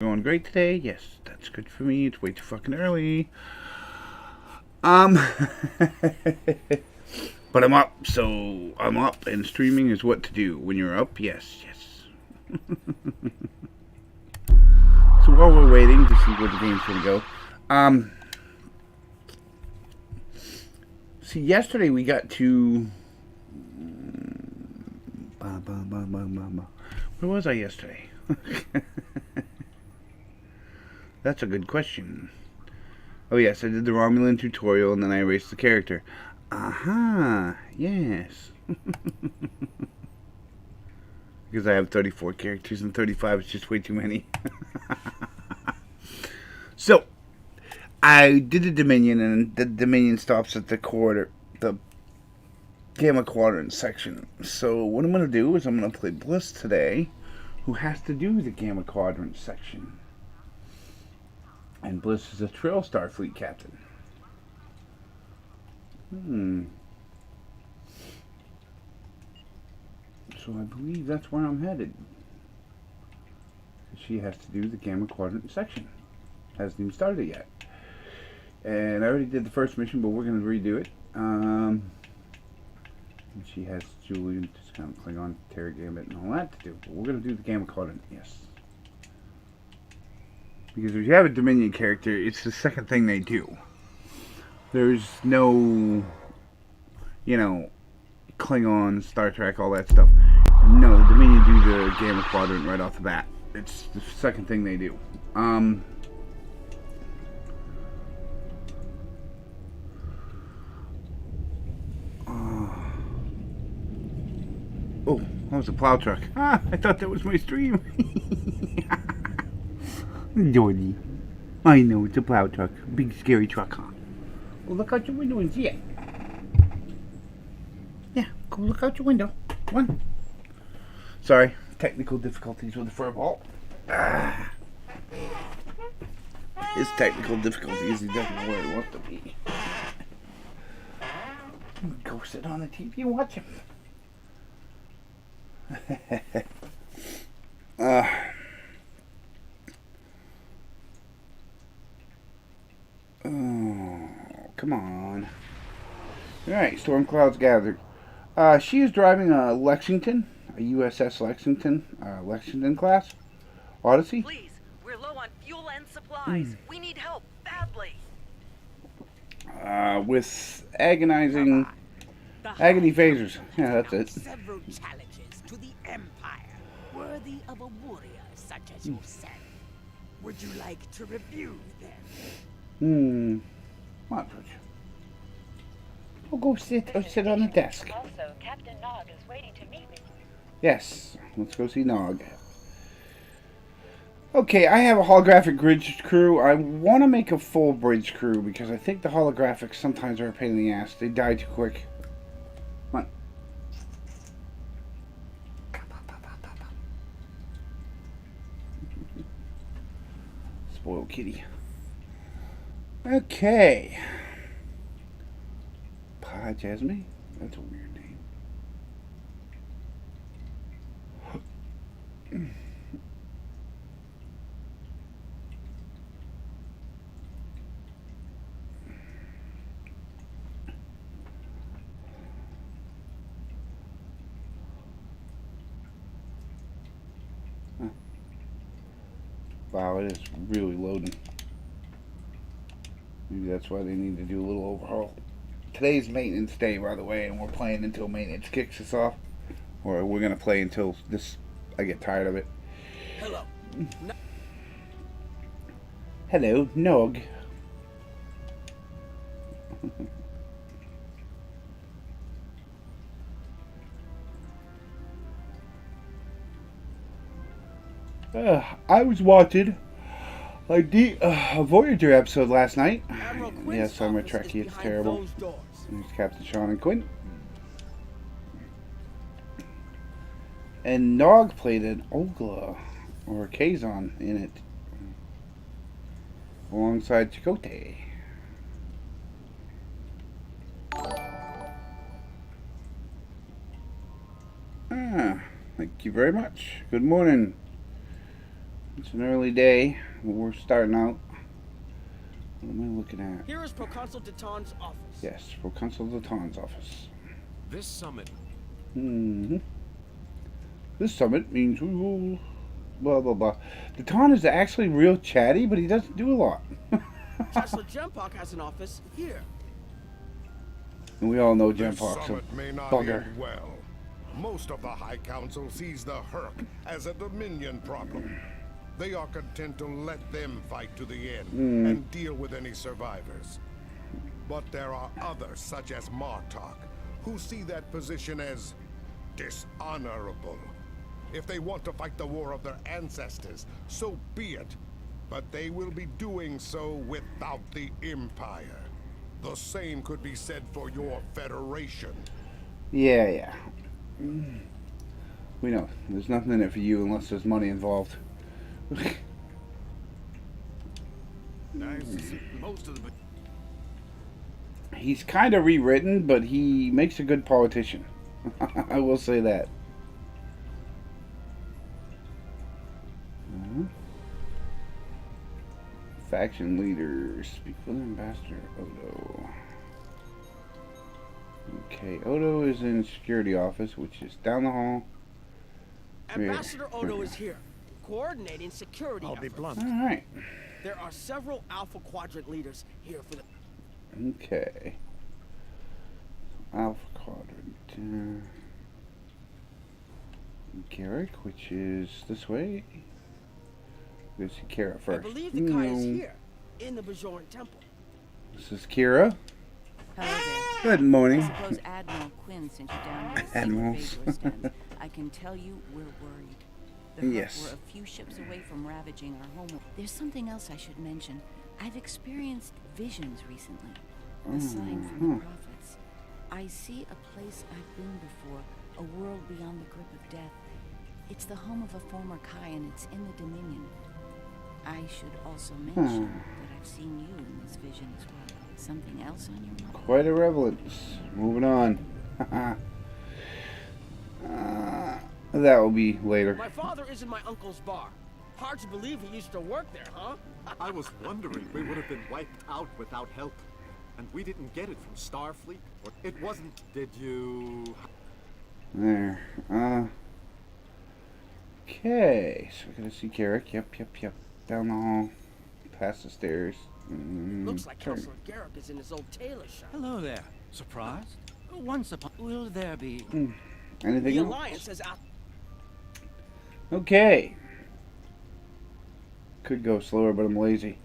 Going great today? Yes, that's good for me. It's way too fucking early. But I'm up, so I'm up, and streaming is what to do. When you're up, yes. So while we're waiting to see where the game's gonna go, see, yesterday we got to. Where was I yesterday? That's a good question. Oh yes, I did the Romulan tutorial and then I erased the character. Aha, yes. Because I have 34 characters and 35 is just way too many. So, I did the Dominion, and the Dominion stops at the Gamma Quadrant section. So what I'm going to do is I'm going to play Bliss today, who has to do the Gamma Quadrant section. And Bliss is a Trail Starfleet captain. So I believe that's where I'm headed. She has to do the Gamma Quadrant section. Hasn't even started yet. And I already did the first mission, but we're going to redo it. And she has Julian, just kind of Klingon, Terra Gambit, and all that to do. But we're going to do the Gamma Quadrant, yes. Because if you have a Dominion character, it's the second thing they do. There's no, Klingon, Star Trek, all that stuff. No, the Dominion do the Gamma Quadrant right off the bat. It's the second thing they do. Oh, that was a plow truck. Ah, I thought that was my stream. Dorothy. I know, it's a plow truck. Big scary truck, huh? Well, look out your window and see it. Yeah, go look out your window. One. Sorry, technical difficulties with the furball. His technical difficulties, he doesn't know where he wants to be. Go sit on the TV and watch him. Oh, come on. Alright, storm clouds gathered. She is driving a Lexington, a USS Lexington, Lexington class Odyssey. Please, we're low on fuel and supplies. We need help badly. With agony phasers. Yeah, that's it. Several challenges to the Empire, worthy of a warrior such as yourself. Would you like to review them? Come on, George. We'll go sit on the desk. Also, Captain Nog is waiting to meet with you. Yes, let's go see Nog. Okay, I have a holographic bridge crew. I want to make a full bridge crew because I think the holographics sometimes are a pain in the ass. They die too quick. Come on. Spoiled kitty. Okay. Pa Jasmine? That's a weird name. Wow, it is really loading. Maybe that's why they need to do a little overhaul. Today's maintenance day, by the way, and we're playing until maintenance kicks us off. Or we're going to play until I get tired of it. Hello. Hello, Nog. I was watching a Voyager episode last night. Yes, I'm a Trekkie. It's terrible. It's Captain Sean and Quinn. And Nog played an Ogla, or a Kazon in it, alongside Chakotay. Thank you very much. Good morning. It's an early day. We're starting out. What am I looking at? Here is Proconsul Deton's office. Yes, Proconsul Deton's office. This summit. This summit means we will blah blah blah. Deton is actually real chatty, but he doesn't do a lot. Chancellor Jempok has an office here. And we all know This Jempok's a summit may not bugger. end well. Most of the High Council sees the Herc as a Dominion problem. They are content to let them fight to the end and deal with any survivors. But there are others, such as Martok, who see that position as dishonorable. If they want to fight the war of their ancestors, so be it. But they will be doing so without the Empire. The same could be said for your Federation. Yeah. We know. There's nothing in it for you unless there's money involved. Most of the. He's kind of rewritten, but he makes a good politician. I will say that. Faction leader. Speak with Ambassador Odo. Okay, Odo is in security office, which is down the hall. Ambassador Odo is here, coordinating security I'll be efforts. blunt. Alright. There are several Alpha Quadrant leaders here for the... Okay. Alpha Quadrant. Garrick, which is this way. Go see Kira first. I believe the Kai is here, in the Bajoran Temple. This is Kira. Hello there. Good morning. I suppose Admiral Quinn sent you down here to see Admirals. where Vader stands. I can tell you we're worried. The Hurt Yes. were a few ships away from ravaging our home. There's something else I should mention. I've experienced visions recently. A sign from the prophets. I see a place I've been before, a world beyond the grip of death. It's the home of a former Kai, and it's in the Dominion. I should also mention that I've seen you in this vision as well. Something else on your mind? Quite a relevance. Moving on. That will be later. My father is in my uncle's bar. Hard to believe he used to work there, huh? I was wondering we would have been wiped out without help. And we didn't get it from Starfleet. Or it wasn't. Did you? There. Okay. So we're gonna see Garrick. Yep. Down the hall. Past the stairs. Looks like turn. Counselor Garrick is in his old tailor shop. Hello there. Surprised? Once upon... Will there be... Anything The else? Alliance has out... Okay. Could go slower, but I'm lazy.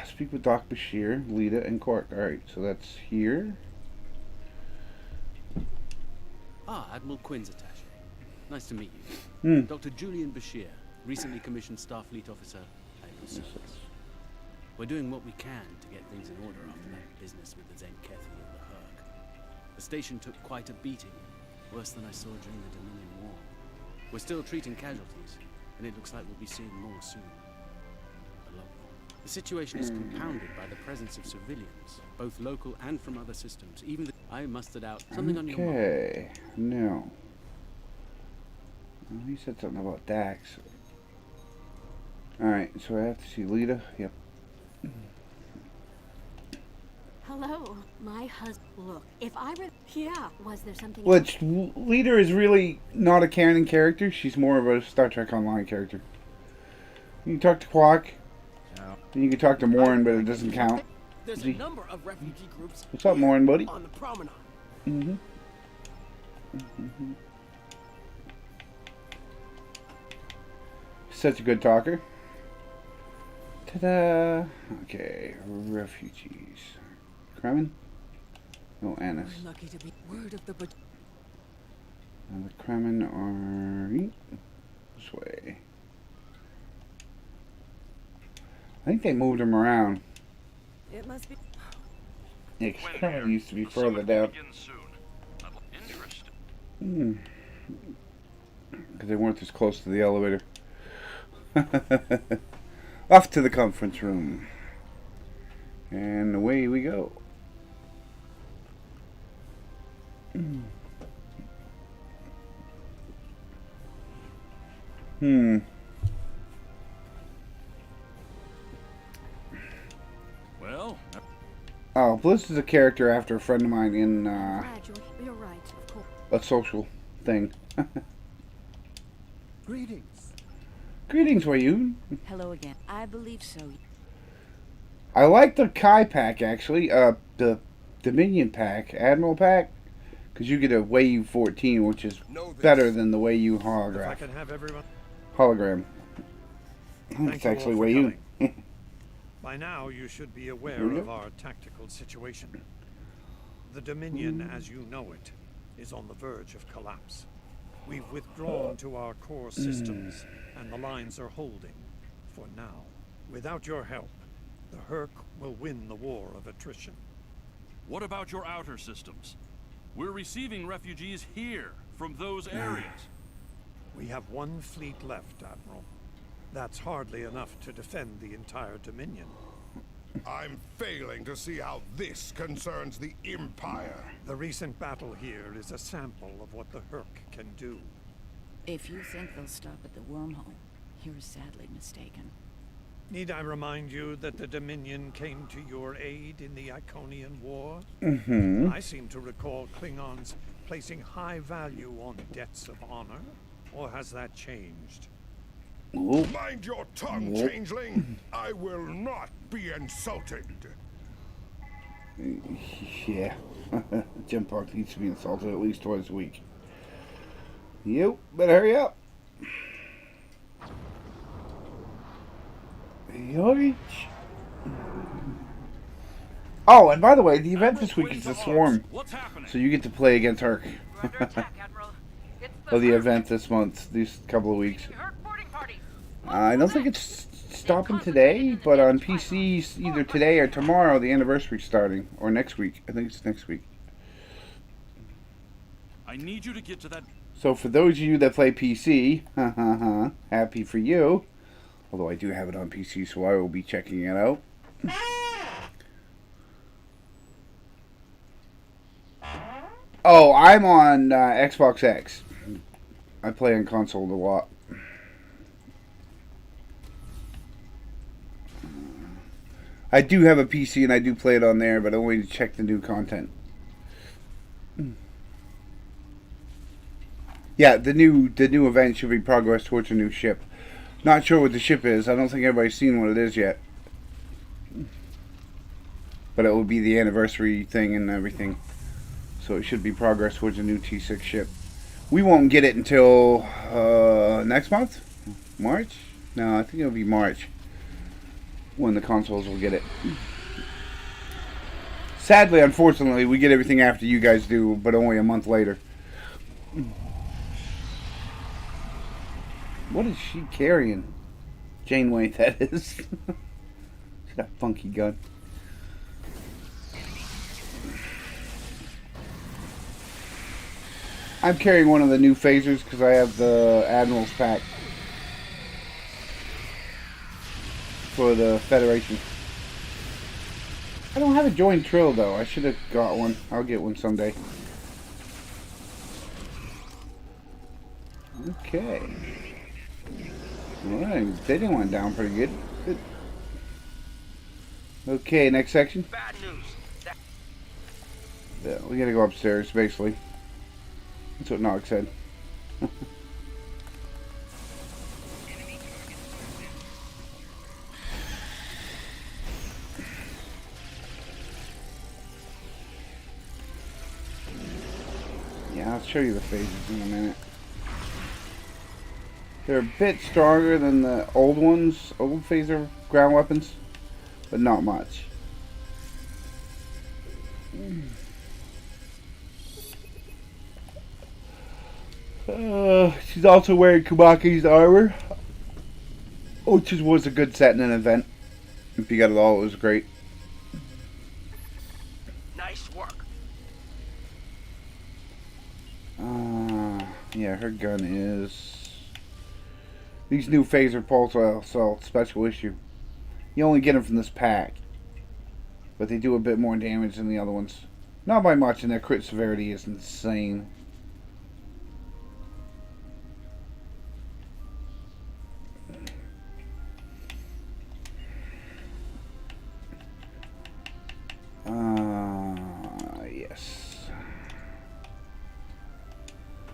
Speak with Doc Bashir, Lita, and Quark. Alright, so that's here. Admiral Quinn's attaché. Nice to meet you. Dr. Julian Bashir, recently commissioned Starfleet officer at your service. We're doing what we can to get things in order after that business with the Zenkethi and the Herc. The station took quite a beating, worse than I saw during the Dominion War. We're still treating casualties, and it looks like we'll be seeing more soon. A lot more. The situation is compounded by the presence of civilians, both local and from other systems. Even I mustered out something on your mind. Okay. No. He said something about Dax. Alright, so I have to see Lita. Yep. Hello, my husband. Look, if I were... Yeah, was there something... Which Lita is really not a canon character. She's more of a Star Trek Online character. You can talk to Quark. And you can talk to Morin, but it doesn't count. There's a number of refugee groups... What's up, Morin, buddy? ...on the promenade. Such a good talker. Ta-da! Okay, refugees. Kremen? No, Annis. We're lucky to be word of the... And the Kremen are this way. I think they moved them around. It must be... Yeah, 'cause Kremen used to be further down. Because they weren't as close to the elevator. Off to the conference room. And away we go. Well, Oh, Bliss is a character after a friend of mine in Gradually, you're right, of course. a social thing. Greetings. Greetings, Wayun. Hello again. I believe so. I like the Kai pack, actually. The Dominion pack, Admiral pack, because you get a Wayu 14, which is better than the Wayu If I holograph. can have everyone. Hologram. I think Thank it's you all actually for Wayu. coming. By now, you should be aware Here we of go. our tactical situation. The Dominion, as you know it, is on the verge of collapse. We've withdrawn to our core systems, and the lines are holding for now. Without your help, the Herc will win the war of attrition. What about your outer systems? We're receiving refugees here, from those areas. We have one fleet left, Admiral. That's hardly enough to defend the entire Dominion. I'm failing to see how this concerns the Empire. The recent battle here is a sample of what the Herc can do. If you think they'll stop at the wormhole, you're sadly mistaken. Need I remind you that the Dominion came to your aid in the Iconian War? Mm-hmm. I seem to recall Klingons placing high value on debts of honor. Or has that changed? Ooh. Mind your tongue, Whoop. changeling. I will not be insulted. Yeah. Jim Park needs to be insulted at least twice a week. Yep, better hurry up. Yoich. Oh, and by the way, the event this week is the Swarm. What's happening? So you get to play against Herc. We're under attack, Admiral. It's Oh, the Herc. event this month, these couple of weeks. Herc boarding party. I don't think it's stopping today, but on PCs either today or tomorrow the anniversary's starting, or next week. I think it's next week. I need you to get to that. So for those of you that play PC, happy for you. Although I do have it on PC, so I will be checking it out. Oh, I'm on Xbox X. I play on console a lot. I do have a PC and I do play it on there, but only to check the new content. Yeah, the new event should be progress towards a new ship. Not sure what the ship is. I don't think everybody's seen what it is yet. But it will be the anniversary thing and everything. So it should be progress towards a new T6 ship. We won't get it until next month? March? No, I think it'll be March when the consoles will get it. Sadly, unfortunately, we get everything after you guys do, but only a month later. What is she carrying? Janeway, that is. She's got a funky gun. I'm carrying one of the new phasers because I have the Admiral's pack for the Federation. I don't have a joint trill though. I should have got one. I'll get one someday. Okay. Alright, they didn't went down pretty good. Good. Okay, next section. Bad news. Yeah, we gotta go upstairs, basically. That's what Nog said. Yeah, I'll show you the phases in a minute. They're a bit stronger than the old ones, old phaser ground weapons, but not much. She's also wearing Kumaki's armor, which was a good set in an event. If you got it all, it was great. Nice work. Yeah, her gun is... These new phaser pulse assault special issue. You only get them from this pack, but they do a bit more damage than the other ones. Not by much, and their crit severity is insane.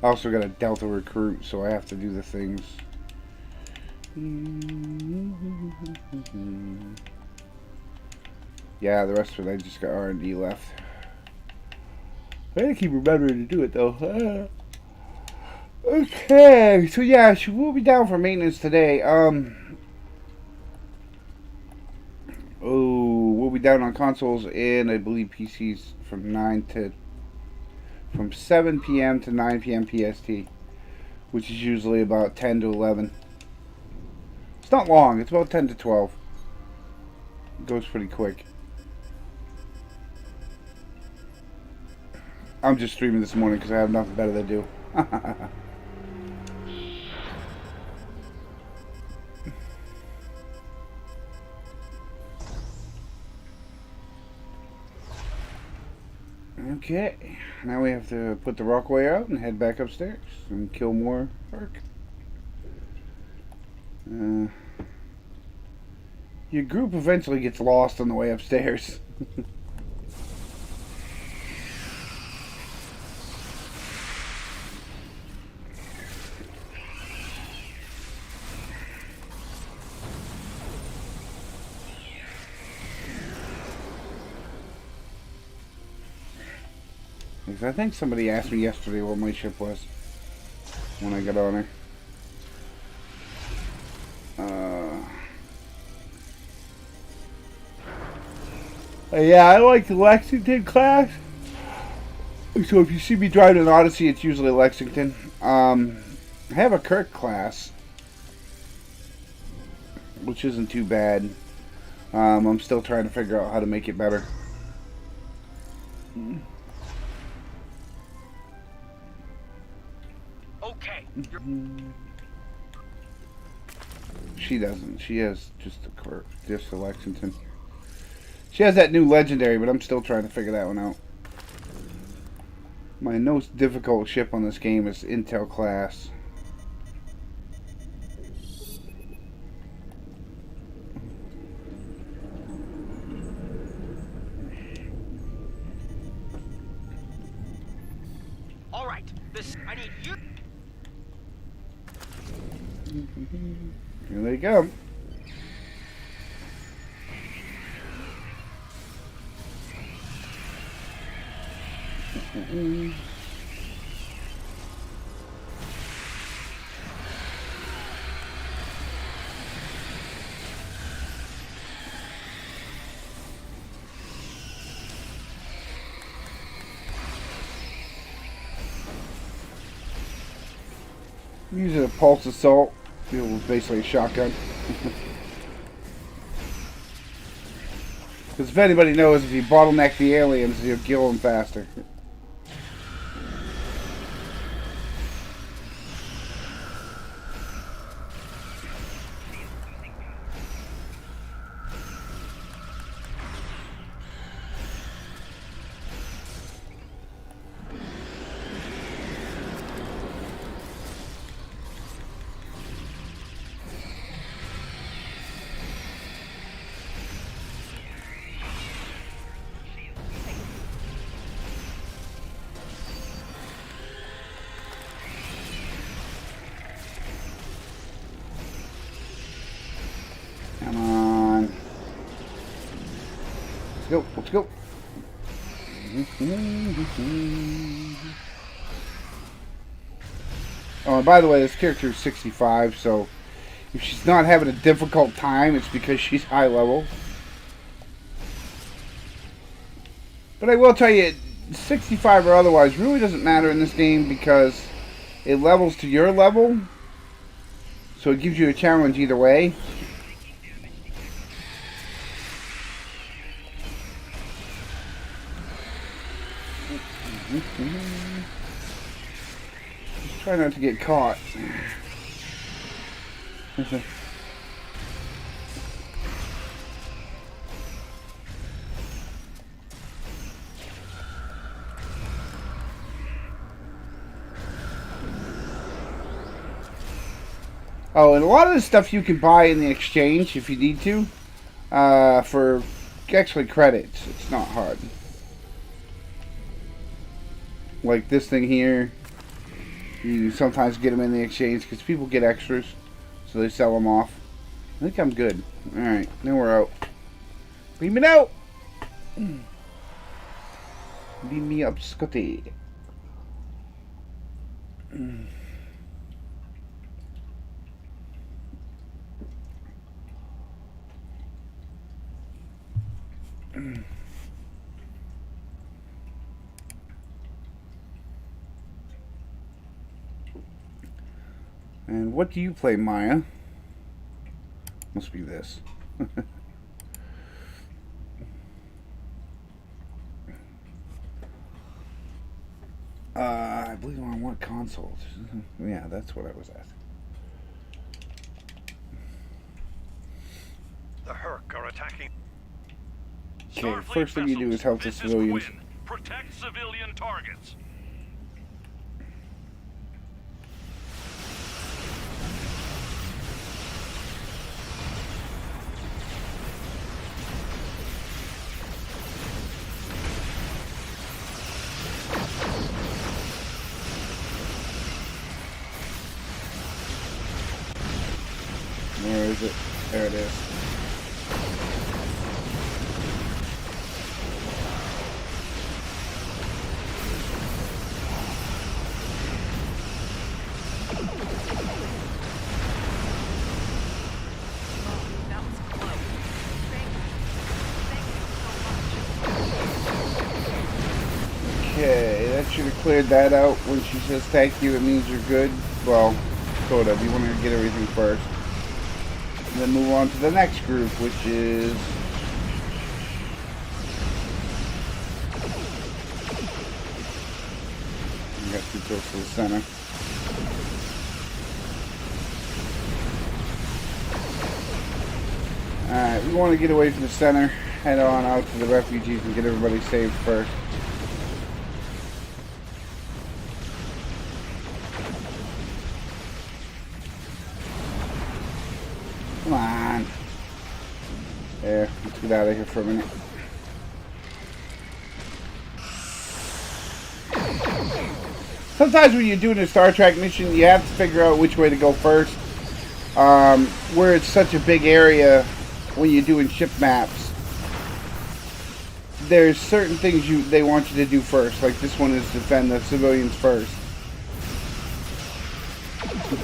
I also got a Delta recruit, so I have to do the things. Yeah, the rest of it I just got R&D left. I gotta keep remembering to do it though. Okay, so yeah, we'll be down for maintenance today. We'll be down on consoles and I believe PCs from 7 p.m. to 9 p.m. PST, which is usually about 10 to 11. It's not long. It's about 10 to 12. It goes pretty quick. I'm just streaming this morning because I have nothing better to do. Okay, now we have to put the Rockway out and head back upstairs and kill more Ark. Your group eventually gets lost on the way upstairs. I think somebody asked me yesterday what my ship was when I got on her. Yeah, I like the Lexington class. So if you see me driving an Odyssey, it's usually Lexington. I have a Kirk class, which isn't too bad. I'm still trying to figure out how to make it better. Okay. She doesn't. She has just a Kirk, just a Lexington. She has that new legendary, but I'm still trying to figure that one out. My most difficult ship on this game is Intel class. All right. I need you. Here they come. Using a pulse assault. It was basically a shotgun. Because if anybody knows, if you bottleneck the aliens, you'll kill them faster. Come on. Let's go. Let's go. Oh, and by the way, this character is 65, so if she's not having a difficult time, it's because she's high level. But I will tell you, 65 or otherwise really doesn't matter in this game because it levels to your level, so it gives you a challenge either way. Just try not to get caught. Oh, and a lot of this stuff you can buy in the exchange if you need to, for actually credits. It's not hard. Like this thing here, You sometimes get them in the exchange because people get extras, so they sell them off. I think I'm good. Alright, now we're out. Beam me out! Beam me up, Scotty. And what do you play, Maya? Must be this. I believe on what consoles? Yeah, that's what I was asking. The Herc are attacking. Okay, first thing you do is help the civilians. Protect civilian targets. Where is it? There it is. That was close. Thank you. Thank you so much. Okay, that should have cleared that out. When she says thank you, it means you're good. Well, sort of. You want to get everything first. And then move on to the next group, which is... I got too close to the center. Alright, we want to get away from the center, head on out to the refugees and get everybody saved first. Come on. There, let's get out of here for a minute. Sometimes when you're doing a Star Trek mission, you have to figure out which way to go first. Where it's such a big area, when you're doing ship maps, there's certain things they want you to do first. Like this one is defend the civilians first.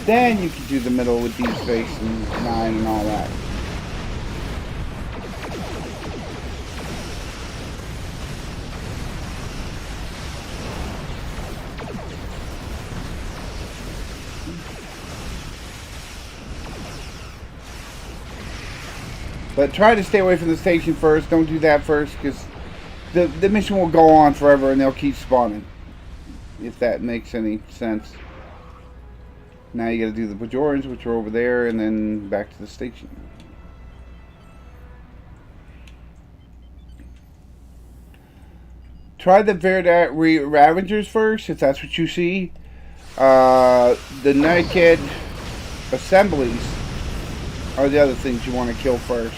Then you can do the middle with Deep Space and Nine and all that. But try to stay away from the station first. Don't do that first, because the mission will go on forever and they'll keep spawning. If that makes any sense. Now you gotta do the Bajorans, which are over there, and then back to the station. Try the Ravagers first, if that's what you see. The Naked Assemblies are the other things you want to kill first.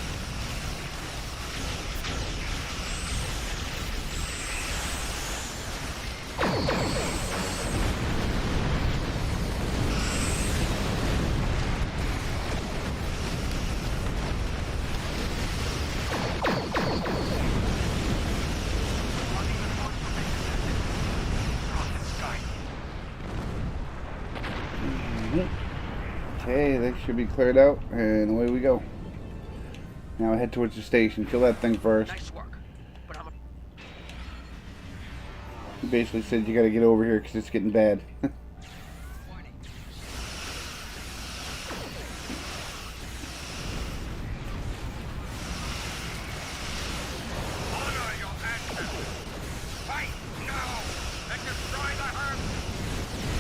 Okay, that should be cleared out, and away we go. Now head towards the station. Kill that thing first. Nice work. But I'm He basically said you gotta get over here because it's getting bad.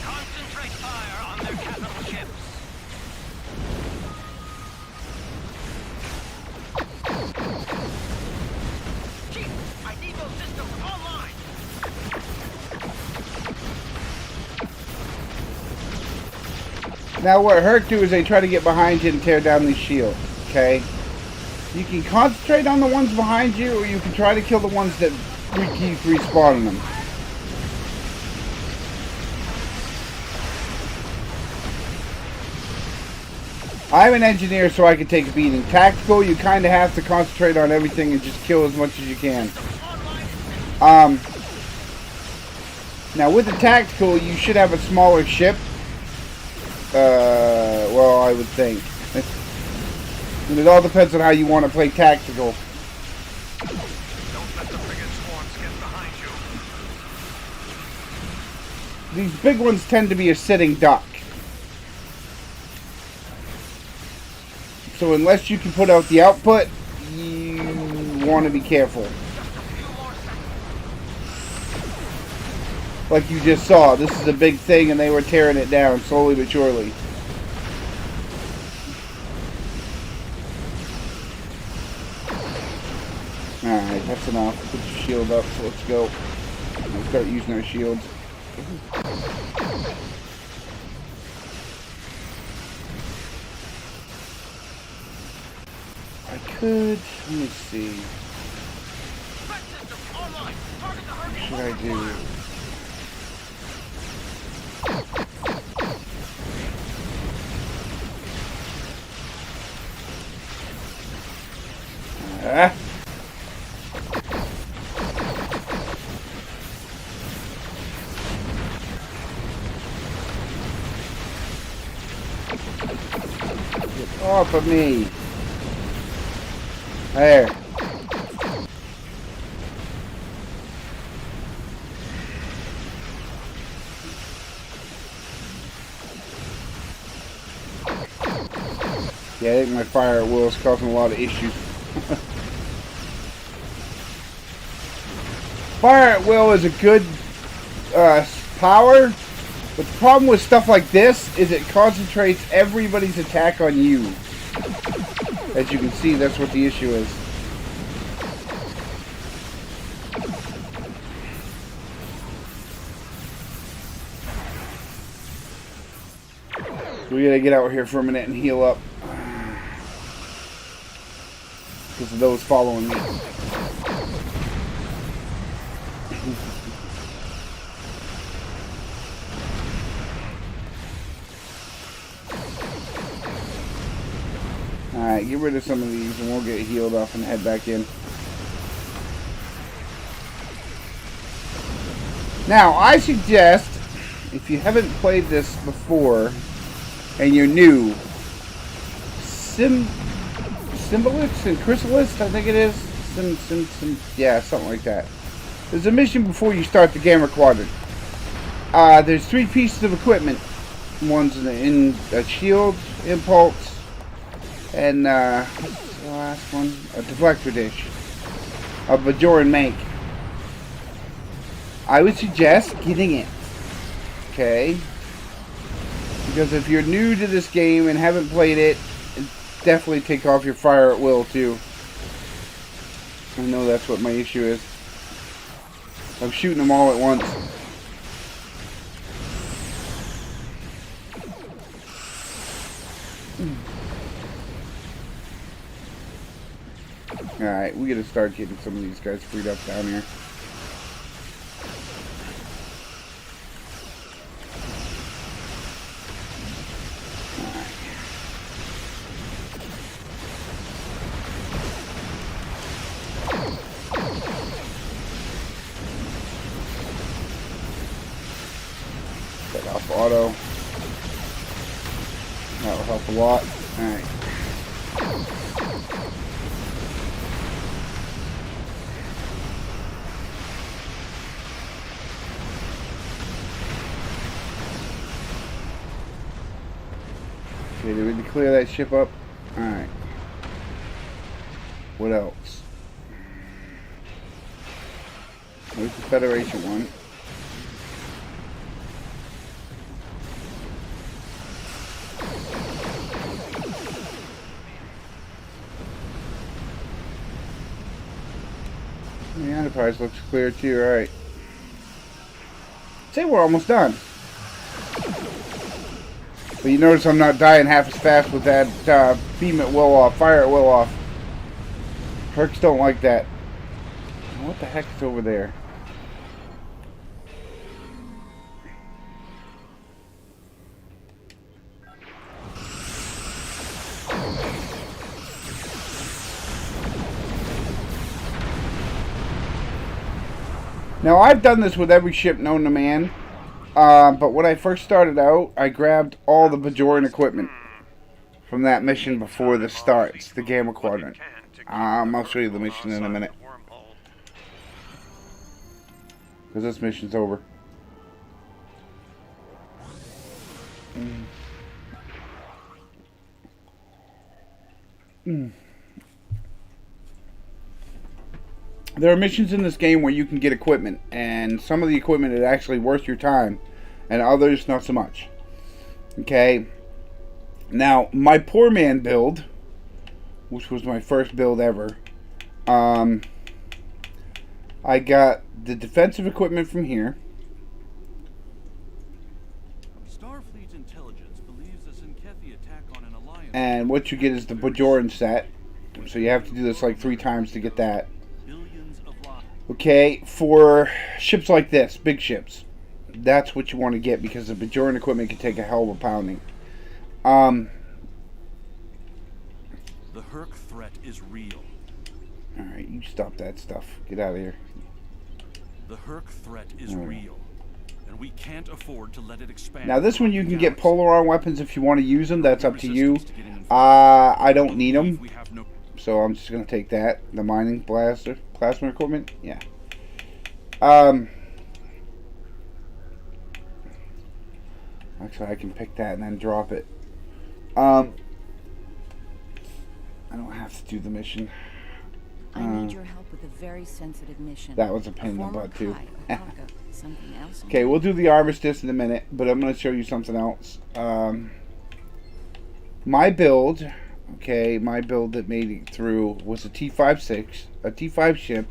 Concentrate fire on their capital ships. Chief, I need those systems online. Now what Herc do is they try to get behind you and tear down these shields, okay? You can concentrate on the ones behind you, or you can try to kill the ones that keep respawning them. I'm an engineer, so I can take a beating. Tactical, you kind of have to concentrate on everything and just kill as much as you can. Now with the tactical, you should have a smaller ship. Well, I would think. And it all depends on how you want to play tactical. Don't let the frigate swarms get behind you. These big ones tend to be a sitting duck. So unless you can put out the output, you want to be careful. Like you just saw, this is a big thing and they were tearing it down slowly but surely. Alright, that's enough. Put your shield up, so let's go. Let's start using our shields. I could, let me see. What should I do? Get off of me. There. Yeah, I think my fire at will is causing a lot of issues. Fire at will is a good power, but the problem with stuff like this is it concentrates everybody's attack on you. As you can see, that's what the issue is. So we gotta get out here for a minute and heal up. Because of those following me. Alright, get rid of some of these and we'll get healed up and head back in. Now, I suggest, if you haven't played this before and you're new, Symbolist and Chrysalis, I think it is. Yeah, something like that. There's a mission before you start the Gamma Quadrant. There's 3 pieces of equipment. One's in a shield, impulse, and what's the last one? A deflector dish. A Bajoran make. I would suggest getting it. Okay? Because if you're new to this game and haven't played it, definitely take off your fire at will too. I know that's what my issue is. I'm shooting them all at once. Alright, we gotta start getting some of these guys freed up down here. Auto. That will help a lot. Alright. Okay, did we clear that ship up? Alright. What else? There's the Federation one. The Enterprise looks clear too, right? Say we're almost done. But you notice I'm not dying half as fast with that beam at will off, fire at will off. Perks don't like that. What the heck is over there? Now, I've done this with every ship known to man, but when I first started out, I grabbed all the Bajoran equipment from that mission before this starts, the Gamma Quadrant. I'll show you the mission in a minute. Because this mission's over. There are missions in this game where you can get equipment, and some of the equipment is actually worth your time, and others not so much. Okay. Now, my poor man build, which was my first build ever, I got the defensive equipment from here. Starfleet intelligence believes the Synkethi attack on an alliance. And what you get is the Bajoran set. So you have to do this like 3 times to get that. Okay, for ships like this, big ships, that's what you want to get because the Bajoran equipment can take a hell of a pounding. The Herc threat is real. Alright, you stop that stuff. Get out of here. The Herc threat is real, and we can't afford to let it expand. Now this one you can get Polaron weapons if you want to use them. That's up to you. I don't need them, so I'm just going to take that. The mining blaster, plasma equipment, yeah. Actually, I can pick that and then drop it. I don't have to do the mission. I need your help with a very sensitive mission. That was a pain in the butt too. Something else. Okay, we'll do the armistice in a minute, but I'm going to show you something else. My build, okay, my build that made it through was a T-56, a T-5 ship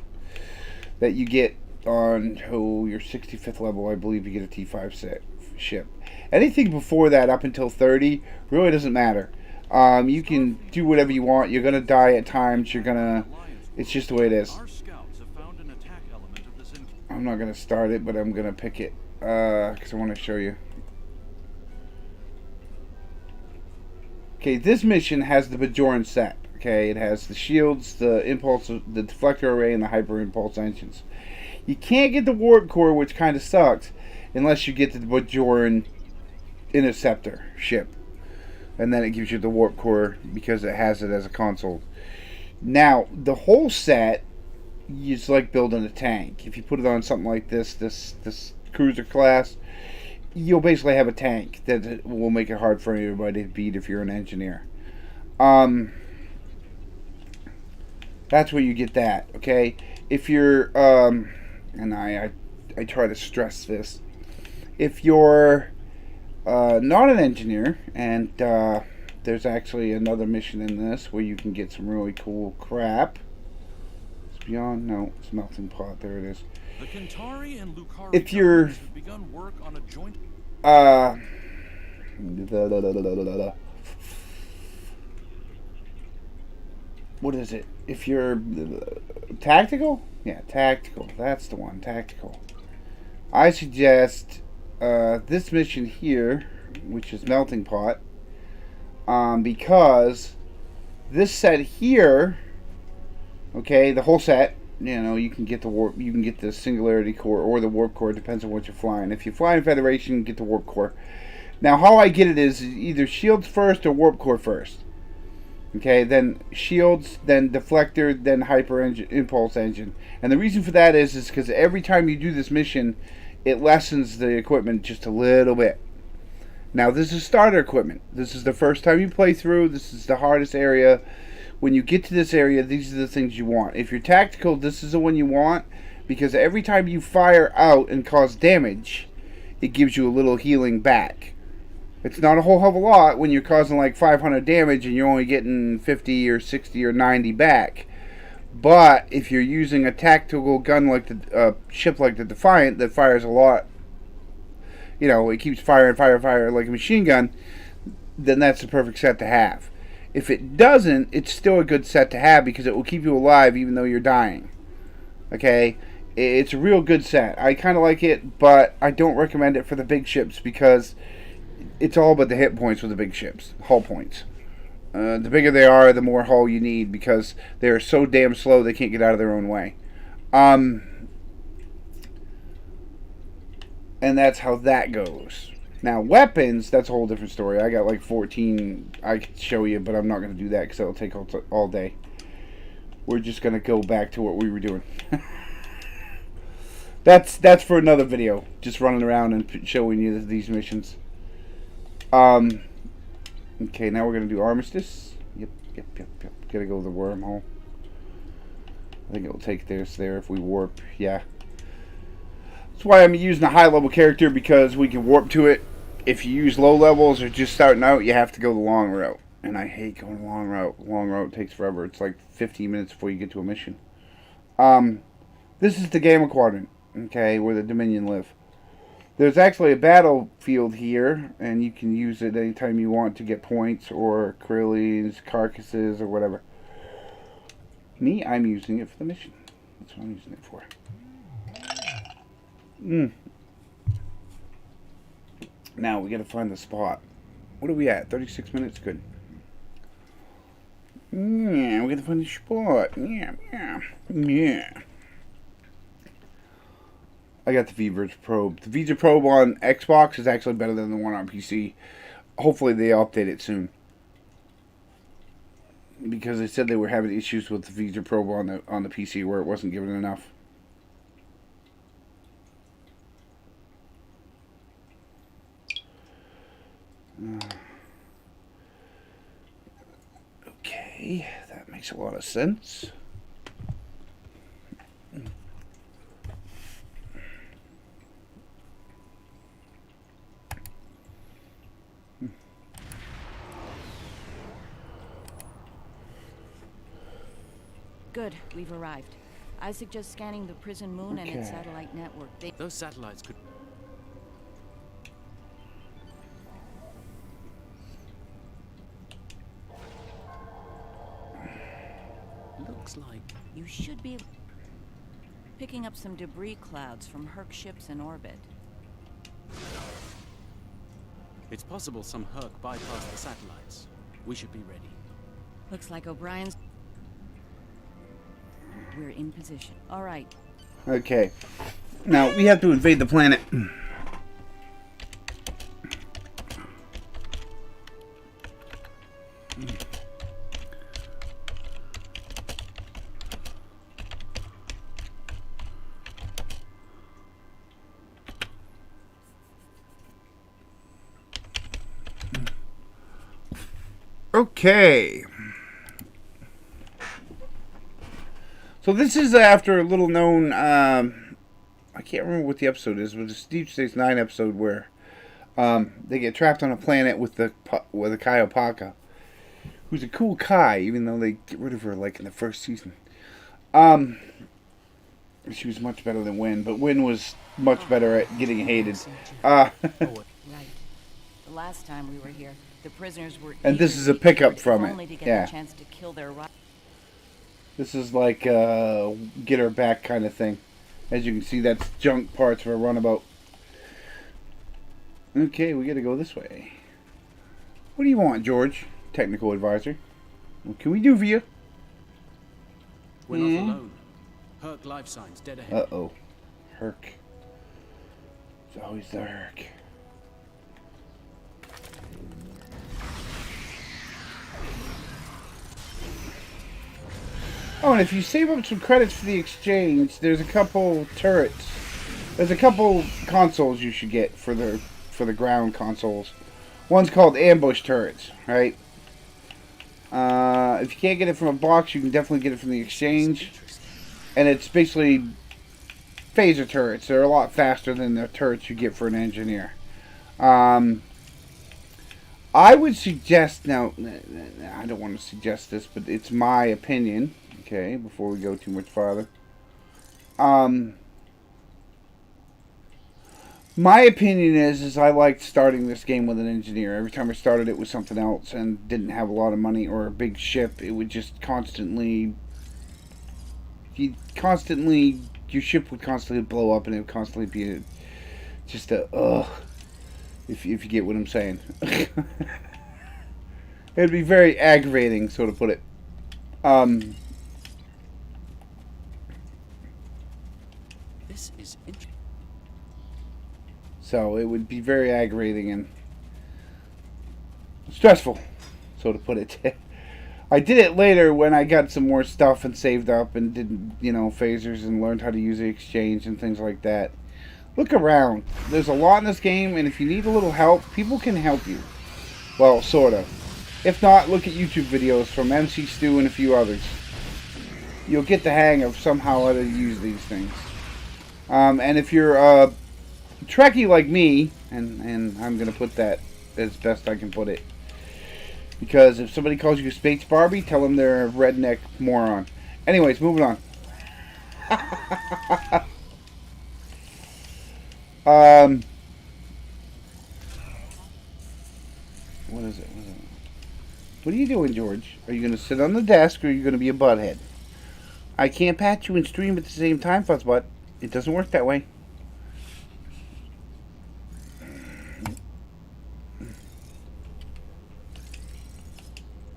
that you get on your 65th level. I believe you get a T-5 ship. Anything before that, up until 30, really doesn't matter. You can do whatever you want. You're going to die at times. You're going to... It's just the way it is. I'm not going to start it, but I'm going to pick it because I want to show you. Okay, this mission has the Bajoran set. Okay, it has the shields, the impulse, the deflector array, and the hyper impulse engines. You can't get the warp core, which kind of sucks, unless you get the Bajoran interceptor ship. And then it gives you the warp core because it has it as a console. Now, the whole set is like building a tank. If you put it on something like this cruiser class, you'll basically have a tank that will make it hard for everybody to beat if you're an engineer. That's where you get that, okay? If you're, and I try to stress this, if you're not an engineer, and there's actually another mission in this where you can get some really cool crap. It's beyond, no, it's melting pot, there it is. The Kentari and Lucari if you're have begun work on a joint what is it? If you're tactical? Yeah, tactical. That's the one, tactical. I suggest this mission here, which is melting pot, because this set here, okay, the whole set, you know, you can get the warp, you can get the singularity core or the warp core, depends on what you're flying. If you're flying Federation, get the warp core. Now, how I get it is either shields first or warp core first. Okay, then shields, then deflector, then hyper impulse engine. And the reason for that is because every time you do this mission, it lessens the equipment just a little bit. Now, this is starter equipment. This is the first time you play through. This is the hardest area. When you get to this area, these are the things you want. If you're tactical, this is the one you want, because every time you fire out and cause damage, it gives you a little healing back. It's not a whole hell of a lot when you're causing like 500 damage and you're only getting 50 or 60 or 90 back. But if you're using a tactical gun like the ship like the Defiant that fires a lot, you know, it keeps firing like a machine gun, then that's the perfect set to have. If it doesn't, it's still a good set to have because it will keep you alive even though you're dying. Okay? It's a real good set. I kind of like it, but I don't recommend it for the big ships because it's all about the hit points with the big ships. Hull points. The bigger they are, the more hull you need because they are so damn slow they can't get out of their own way. And that's how that goes. Now, weapons, that's a whole different story. I got like 14 I could show you, but I'm not going to do that because that'll take all day. We're just going to go back to what we were doing. That's for another video. Just running around and showing you these missions. Okay, now we're going to do Armistice. Yep. Gotta go to the wormhole. I think it'll take us there if we warp. Yeah. That's why I'm using a high-level character, because we can warp to it. If you use low levels or just starting out, you have to go the long route. And I hate going the long route. Long route takes forever. It's like 15 minutes before you get to a mission. This is the Gamma Quadrant, okay, where the Dominion live. There's actually a battlefield here, and you can use it anytime you want to get points or Corellians, carcasses, or whatever. Me, I'm using it for the mission. That's what I'm using it for. Now we gotta find the spot. What are we at? 36 minutes? Good. Yeah, we gotta find the spot. Yeah. I got the V-Verge probe. The V-Verge probe on Xbox is actually better than the one on PC. Hopefully they update it soon, because they said they were having issues with the V-Verge probe on the PC where it wasn't given enough. Okay, that makes a lot of sense. Good, we've arrived. I suggest scanning the prison moon and its satellite network. Those satellites could... Looks like... You should be picking up some debris clouds from Herc ships in orbit. It's possible some Herc bypassed the satellites. We should be ready. Looks like O'Brien's... We're in position. All right. Okay. Now, we have to invade the planet. Okay. So this is after a little known, I can't remember what the episode is, but it's Deep Space Nine episode where they get trapped on a planet with the Kai Opaka, who's a cool Kai, even though they get rid of her like in the first season. She was much better than Wynn, but Wynn was much better at getting hated. Right. The last time we were here, the prisoners were... And this is a pickup from it. Only to get Yeah. a chance to kill their... This is like get her back kind of thing. As you can see, that's junk parts of a runabout. Okay, we gotta go this way. What do you want, George? Technical advisor. What can we do for you? We're not alone. Herc life signs dead ahead. Uh-oh. Herc. It's always the Herc. Oh, and if you save up some credits for the exchange, there's a couple turrets. There's a couple consoles you should get for the ground consoles. One's called ambush turrets, right? If you can't get it from a box, you can definitely get it from the exchange. And it's basically phaser turrets. They're a lot faster than the turrets you get for an engineer. I would suggest, now, I don't want to suggest this, but it's my opinion. Okay, before we go too much farther. My opinion is I liked starting this game with an engineer. Every time I started it with something else and didn't have a lot of money or a big ship, it would just constantly... your ship would constantly blow up and it would constantly be just a, if you get what I'm saying. It'd be very aggravating, so to put it. This is interesting. So it would be very aggravating and stressful, so to put it. I did it later when I got some more stuff and saved up and did, you know, phasers and learned how to use the exchange and things like that. Look around. There's a lot in this game, and if you need a little help, people can help you. Well, sort of. If not, look at YouTube videos from MC Stu and a few others. You'll get the hang of somehow how to use these things. And if you're a Trekkie like me, and I'm going to put that as best I can put it, because if somebody calls you a Space Barbie, tell them they're a redneck moron. Anyways, moving on. What is it? What are you doing, George? Are you going to sit on the desk, or are you going to be a butthead? I can't patch you and stream at the same time, Fuzzbutt. It doesn't work that way.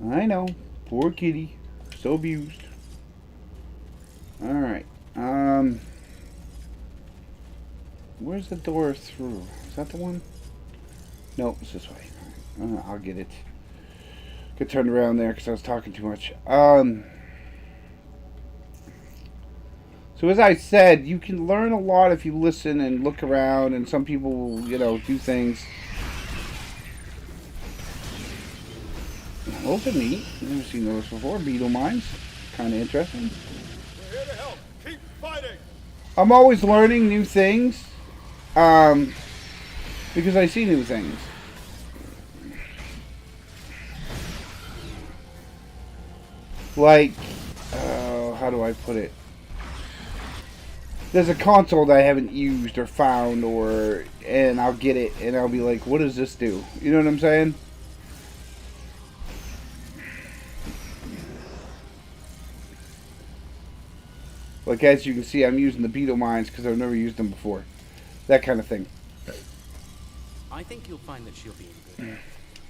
I know. Poor kitty. So abused. Alright. Where's the door through? Is that the one? No, it's this way. I'll get it. Get turned around there because I was talking too much. So as I said, you can learn a lot if you listen and look around, and some people will, you know, do things. Open meat. Never seen those before. Beetle mines. Kind of interesting. We're here to help. Keep fighting. I'm always learning new things. Because I see new things. Like, how do I put it? There's a console that I haven't used or found, and I'll get it, and I'll be like, what does this do? You know what I'm saying? Like, as you can see, I'm using the beetle mines because I've never used them before. That kind of thing. I think you'll find that she'll be in good.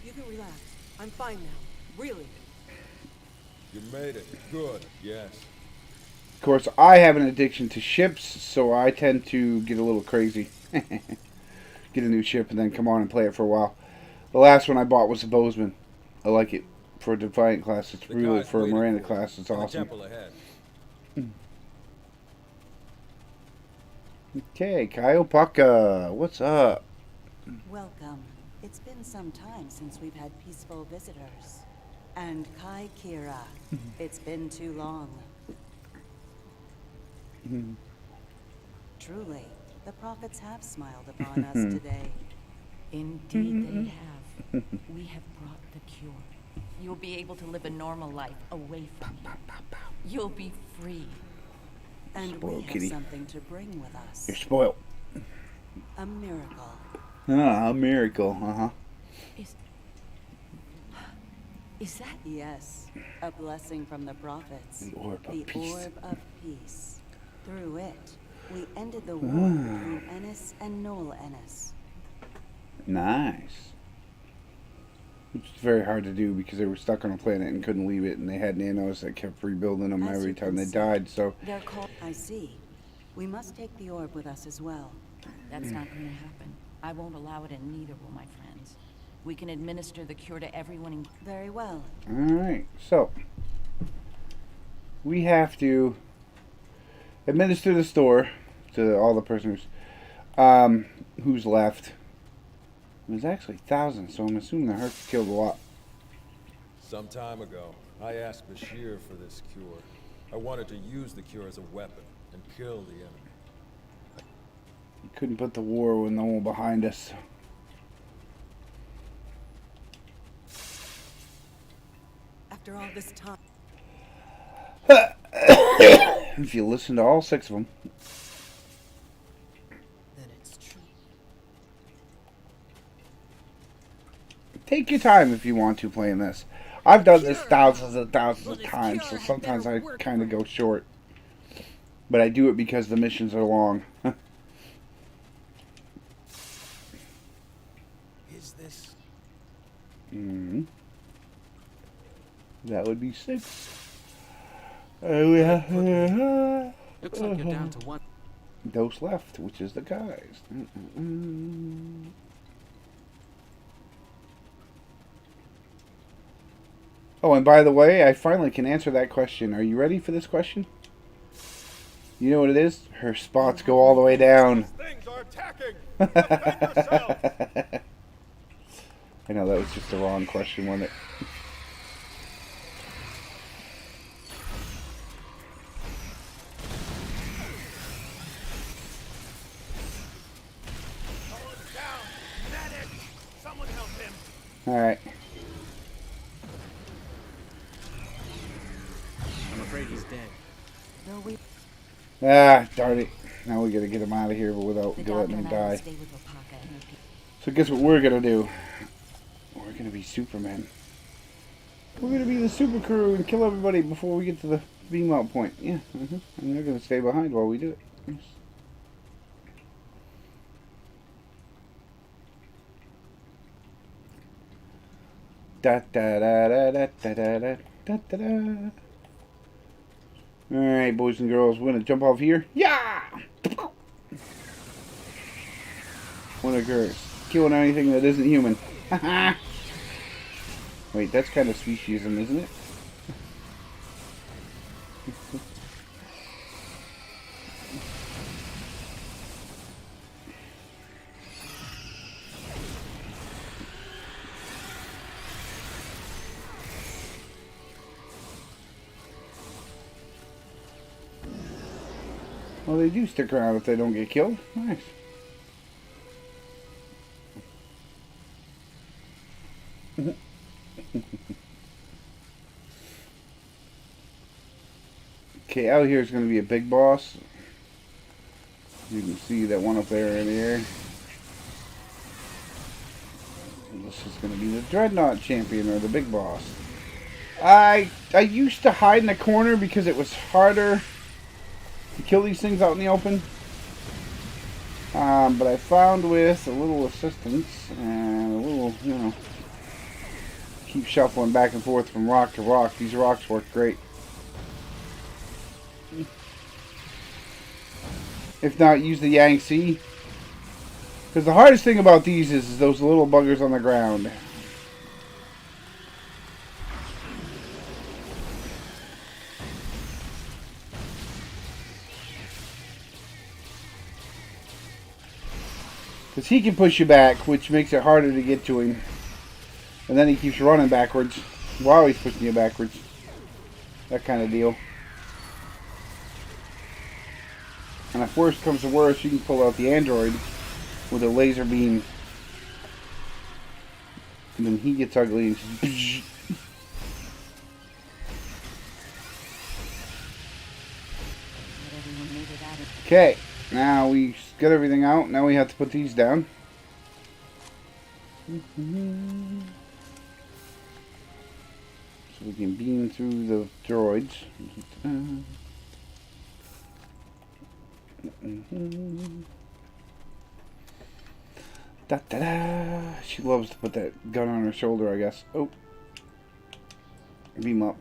You can relax. I'm fine now. Really. You made it. Good. Yes. Of course, I have an addiction to ships, so I tend to get a little crazy. Get a new ship and then come on and play it for a while. The last one I bought was a Bozeman. I like it for a Defiant class. It's really, for a Miranda class, it's awesome. Okay, Kaiopaka, what's up? Welcome. It's been some time since we've had peaceful visitors. And Kai Kira, it's been too long. Truly, the prophets have smiled upon us today. Indeed they have. We have brought the cure. You'll be able to live a normal life away from here. You'll be free. And Spoiled we have kitty. something to bring with us. You're spoiled. A miracle. Ah, a miracle, uh-huh. Is that? Yes, a blessing from the prophets. The orb of peace. Orb of peace. Through it, we ended the war between Ennis and Noel Ennis. Nice. Which is very hard to do because they were stuck on a planet and couldn't leave it, and they had nanos that kept rebuilding them every time they died, so... They're called... I see. We must take the orb with us as well. That's not going to happen. I won't allow it, and neither will my friends. We can administer the cure to everyone in... Very well. Alright, so... we have to administer the store to all the prisoners. Who's left? There's actually thousands, so I'm assuming the Herc killed a lot. Some time ago, I asked Bashir for this cure. I wanted to use the cure as a weapon and kill the enemy. We couldn't put the war with no one behind us. After all this time. If you listen to all 6 of them. Then it's true. Take your time if you want to playing this. I've done this thousands and thousands of times, so sometimes I kind of go short. But I do it because the missions are long. Is this? That would be 6. Looks like you're down to one. those left, which is the guys. Oh, and by the way, I finally can answer that question. Are you ready for this question? You know what it is? Her spots go all the way down. Things are attacking. I know that was just the wrong question, wasn't it? Alright. I'm afraid he's dead. No, we... Ah, darn it. Now we gotta get him out of here, but without letting him die. So guess what we're gonna do? We're gonna be Superman. We're gonna be the super crew and kill everybody before we get to the beam out point. Yeah, and they're gonna stay behind while we do it. Yes. Da da da da da da da da da da. Alright, boys and girls, we're gonna jump off here. Yeah! One occurs. Killing anything that isn't human. Wait, that's kind of speciesism, isn't it? Well, they do stick around if they don't get killed. Nice. Okay, out here is going to be a big boss. You can see that one up there in the air. And this is going to be the Dreadnought champion, or the big boss. I used to hide in the corner because it was harder to kill these things out in the open. But I found with a little assistance and a little, you know, keep shuffling back and forth from rock to rock. These rocks work great. If not, use the Yangtze. Because the hardest thing about these is those little buggers on the ground. Because he can push you back, which makes it harder to get to him. And then he keeps running backwards while he's pushing you backwards. That kind of deal. And if worse comes to worse, you can pull out the android with a laser beam. And then he gets ugly and just... Okay, now we got everything out. Now we have to put these down. So we can beam through the droids. Da da da. She loves to put that gun on her shoulder, I guess. Oh. Beam up.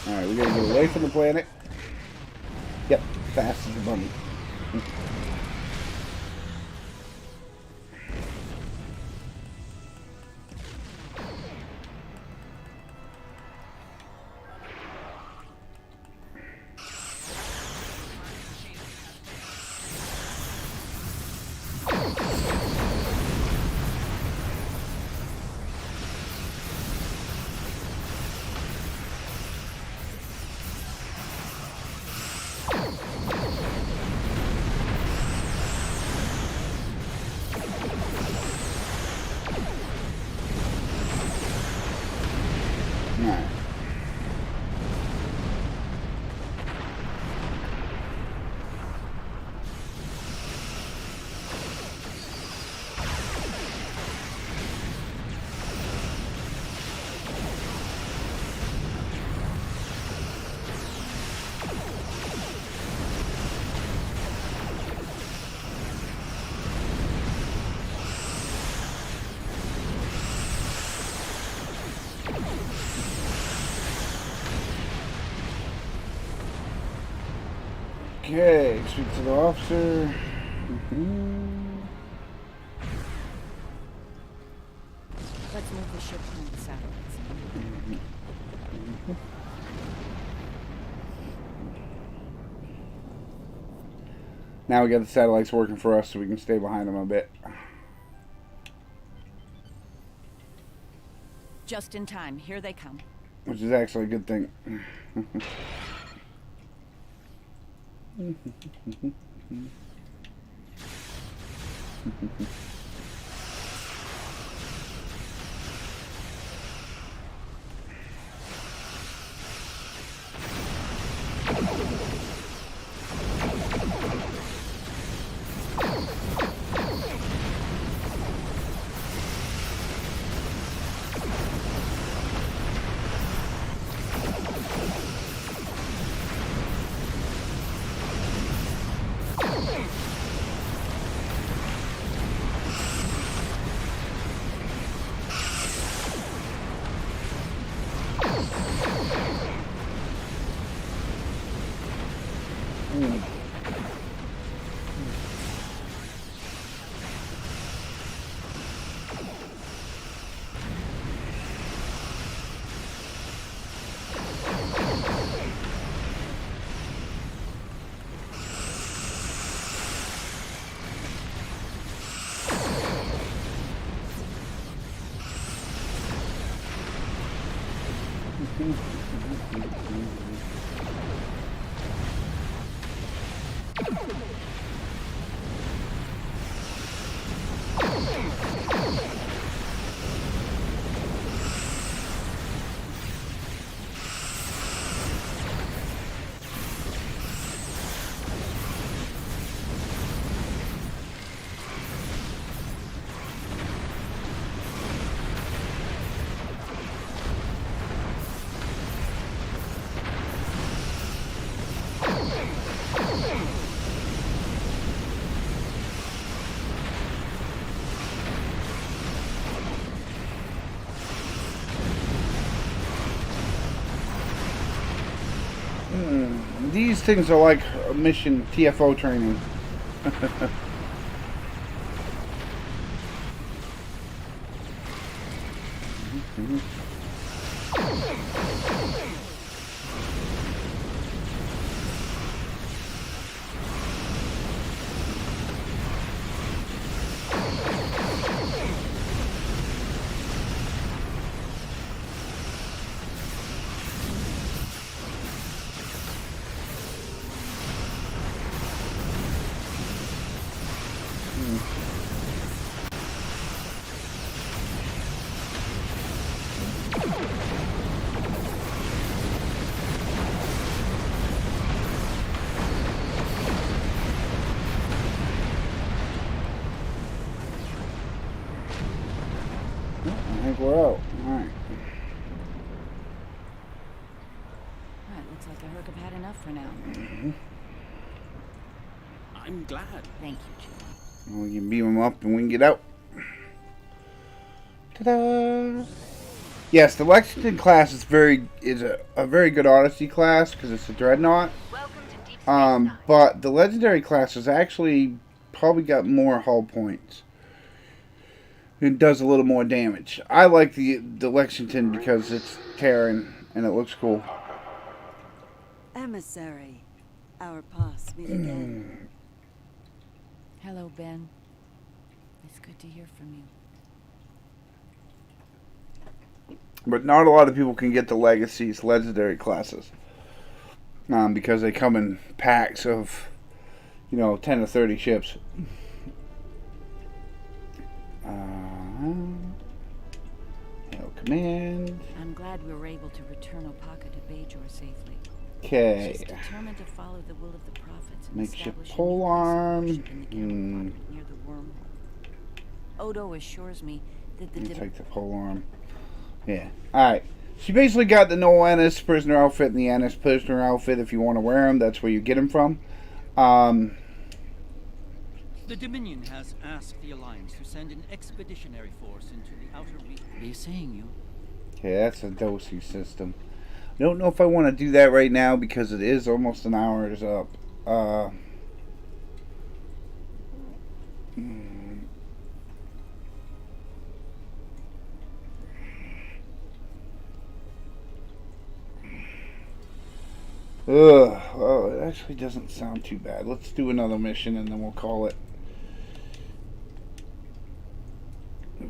Alright, we gotta get away from the planet. Yep, fast as a bunny. Okay, speak to the officer. Let's move the ship toward the satellites. Now we got the satellites working for us, so we can stay behind them a bit. Just in time. Here they come. Which is actually a good thing. These things are like mission TFO training. I think we're out. Alright. Alright, looks like the Herc have had enough for now. I'm glad. Thank you, Jim. We can beam them up and we can get out. Ta-da! Yes, the Lexington class is a very good Odyssey class because it's a dreadnought. But the legendary class has actually probably got more hull points. It does a little more damage. I like the Lexington because it's Terran and it looks cool. Emissary, our paths meet again. Hello, Ben. It's good to hear from you. But not a lot of people can get the Legacy's legendary classes. Because they come in packs of, 10 to 30 ships. Hail command. I'm glad we were able to return Opaka to Bajor safely. Okay. She's determined to follow the will of the prophets and Makeshift establish pole arm. in the camp near the wormhole. Odo assures me that the Take the pole arm. Yeah. Alright. She basically got the no Ennis prisoner outfit and the Ennis prisoner outfit. If you want to wear them, that's where you get them from. The Dominion has asked the Alliance to send an expeditionary force into the outer region. They're saying you. Okay, that's a dosy system. I don't know if I want to do that right now because it is almost an hour is up. Well, it actually doesn't sound too bad. Let's do another mission and then we'll call it.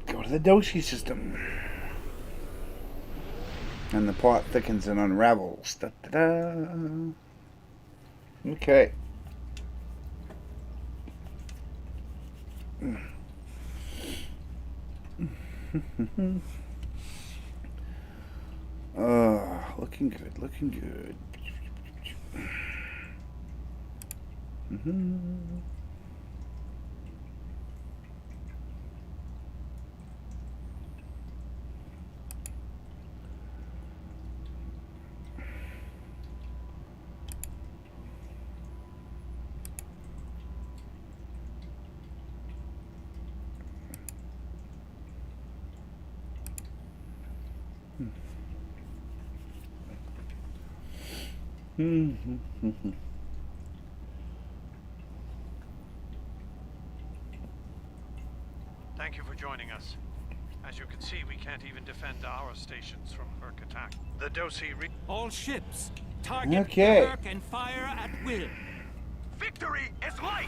Go to the Doshi system. And the plot thickens and unravels. Da, da, da. Okay. Looking good, looking good. Thank you for joining us. As you can see, we can't even defend our stations from Herc attack. The Dosi all ships, target Okay. the Herc and fire at will. Victory is light!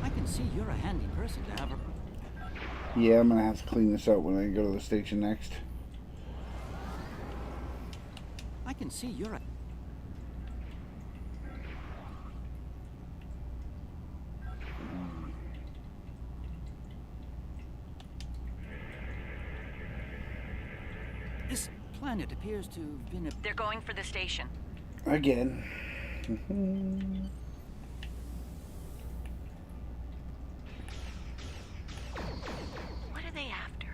I can see you're a handy person to have a... Yeah, I'm gonna have to clean this up when I go to the station next. I can see you're a... This planet appears to have been a... They're going for the station. Again. What are they after?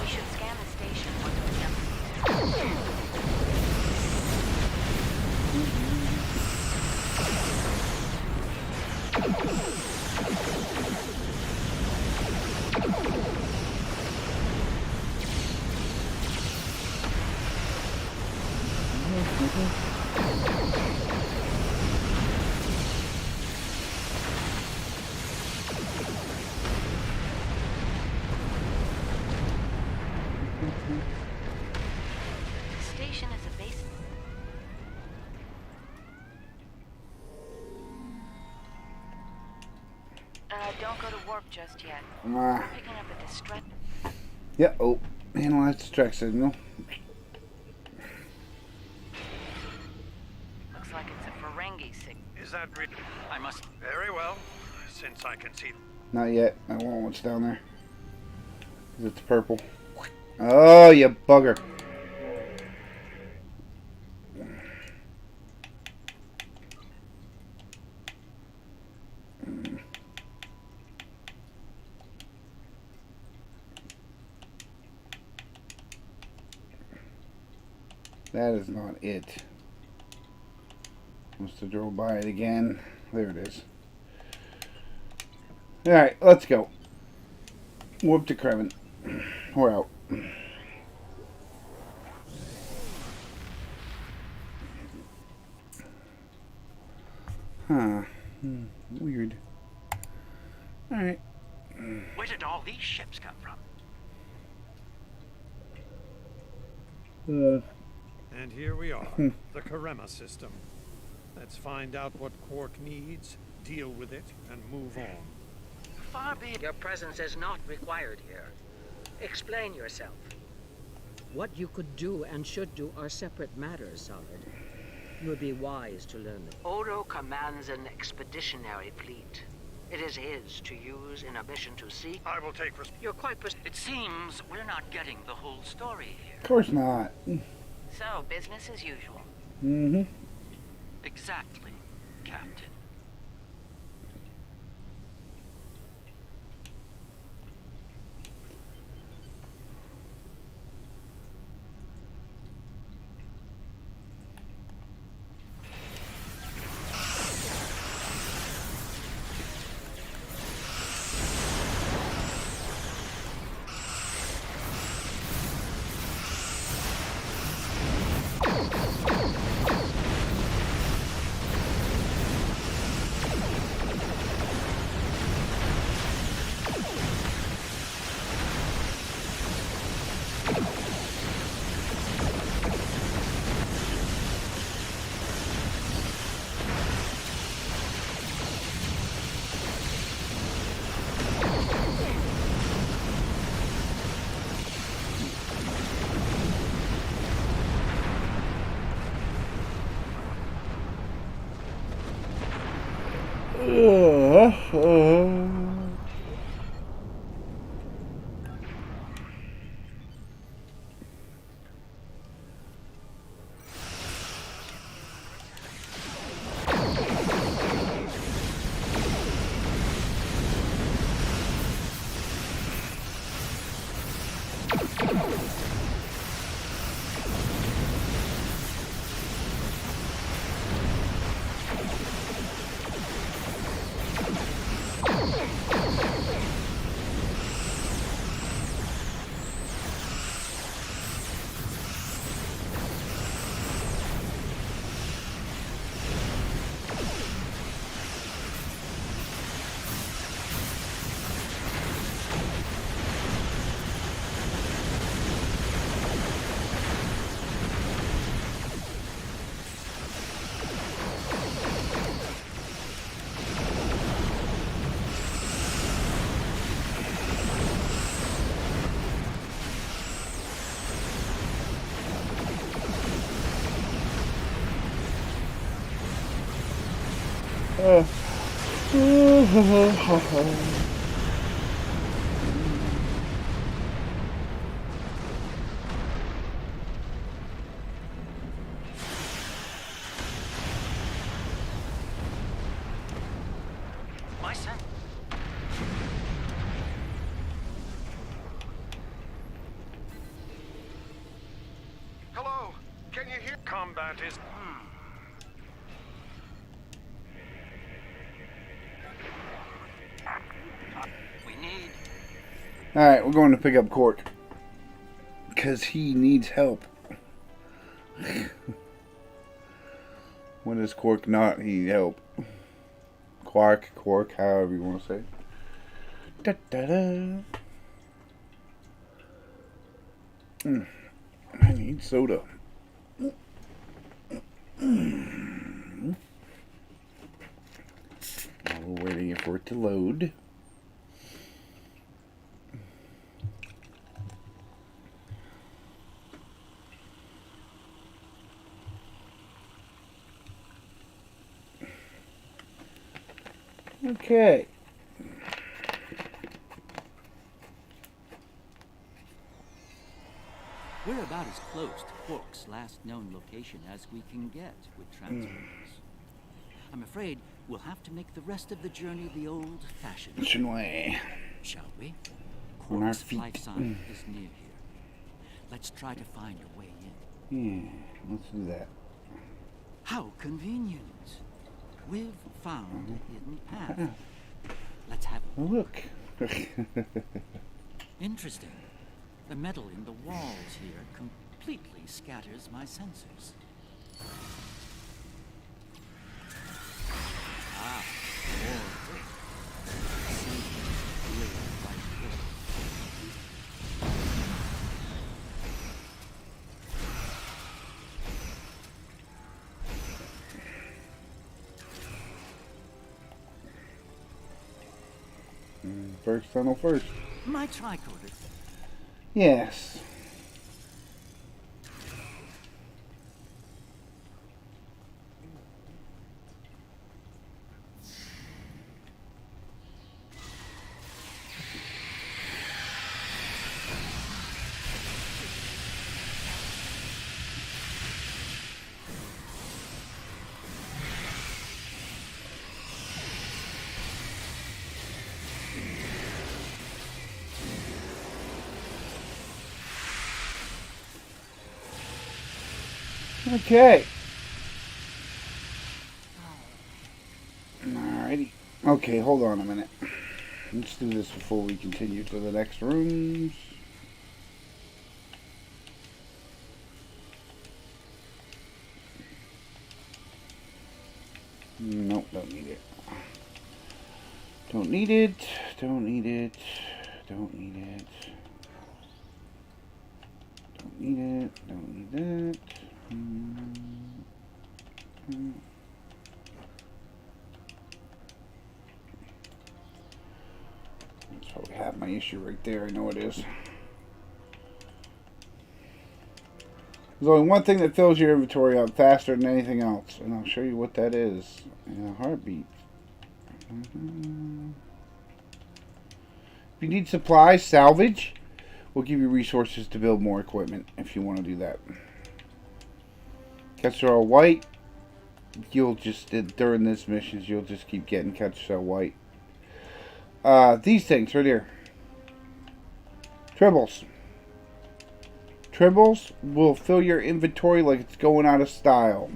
We should scan the station once we're done. The station is a base. Don't go to warp just yet. We're picking up a distress. Yeah, oh, analyze distract signal. Looks like it's a Ferengi signal. Is that I must... very well, since I can see... Not yet. I want what's down there. 'Cause it's purple. Oh, you bugger. That is not it. Must have drove by it again. There it is. Alright, let's go. Warp to Kreven. We're out. Huh. Weird. Alright. Where did all these ships come from? And here we are, the Karema system. Let's find out what Quark needs, deal with it, and move on. Far be your presence is not required here. Explain yourself. What you could do and should do are separate matters, Solid. You would be wise to learn them. Odo commands an expeditionary fleet. It is his to use in a mission to seek. I will take You're quite It seems we're not getting the whole story here. Of course not. So, business as usual. Mm-hmm. Exactly, Captain. My son. Hello, can you hear? Combat is. We need. Alright, we're going to pick up Quark. Because he needs help. When does Quark not need help? Quark, however you want to say it. Da-da-da. I need soda. While we're waiting for it to load. Okay. We're about as close to Quark's last known location as we can get with transporters. I'm afraid we'll have to make the rest of the journey the old-fashioned way. Shall we? On our Quark's feet. life sign is near here. Let's try to find a way in. Yeah, let's do that. How convenient. We've found a hidden path. Let's have a look. Interesting. The metal in the walls here completely scatters my sensors. Ah, First tunnel first. My tricorder. Yes. Okay. Alrighty. Okay, hold on a minute. Let's do this before we continue to the next rooms. Nope, don't need it. Don't need it. Don't need it. Don't need it. Don't need it. Don't need that. That's probably have my issue right there. I know it is. There's only one thing that fills your inventory up faster than anything else, and I'll show you what that is in a heartbeat. If you need supplies, salvage, we'll give you resources to build more equipment if you want to do that. Catch all white, you'll just, during this missions, you'll just keep getting catch all white. These things right here. Tribbles. Tribbles will fill your inventory like it's going out of style.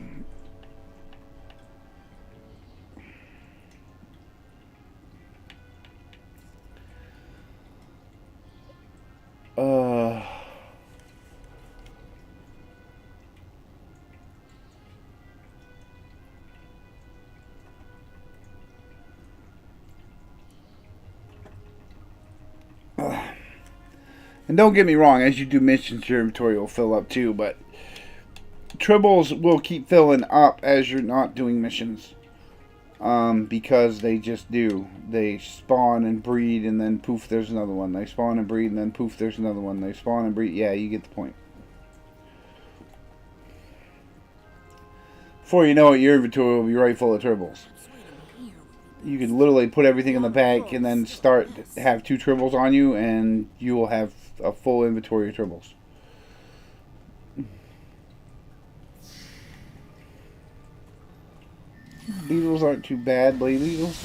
And don't get me wrong, as you do missions, your inventory will fill up too, but tribbles will keep filling up as you're not doing missions. Because they just do. They spawn and breed, and then poof, there's another one. They spawn and breed, and then poof, there's another one. They spawn and breed. Yeah, you get the point. Before you know it, your inventory will be right full of tribbles. You can literally put everything in the bank and then have 2 tribbles on you, and you will have a full inventory of tribbles. Beetles aren't too bad, blade beetles.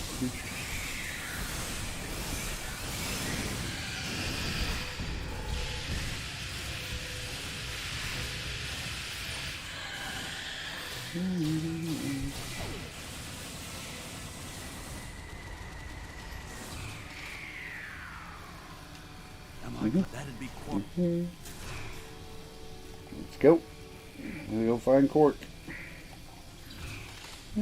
That'd be quite. Let's go. We'll go find Cork. The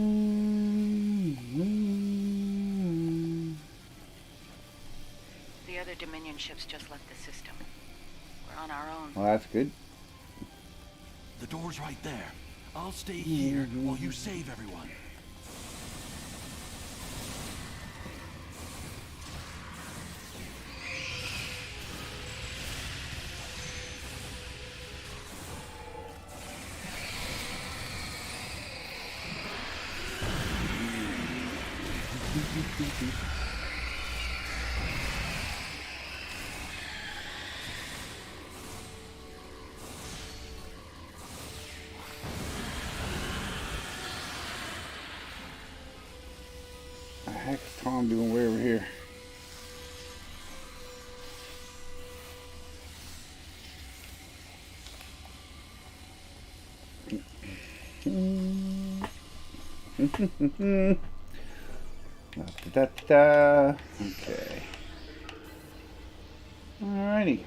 other Dominion ships just left the system. We're on our own. Well, that's good. The door's right there. I'll stay here while you save everyone. The heck's Tom doing way over here? Okay. Alrighty.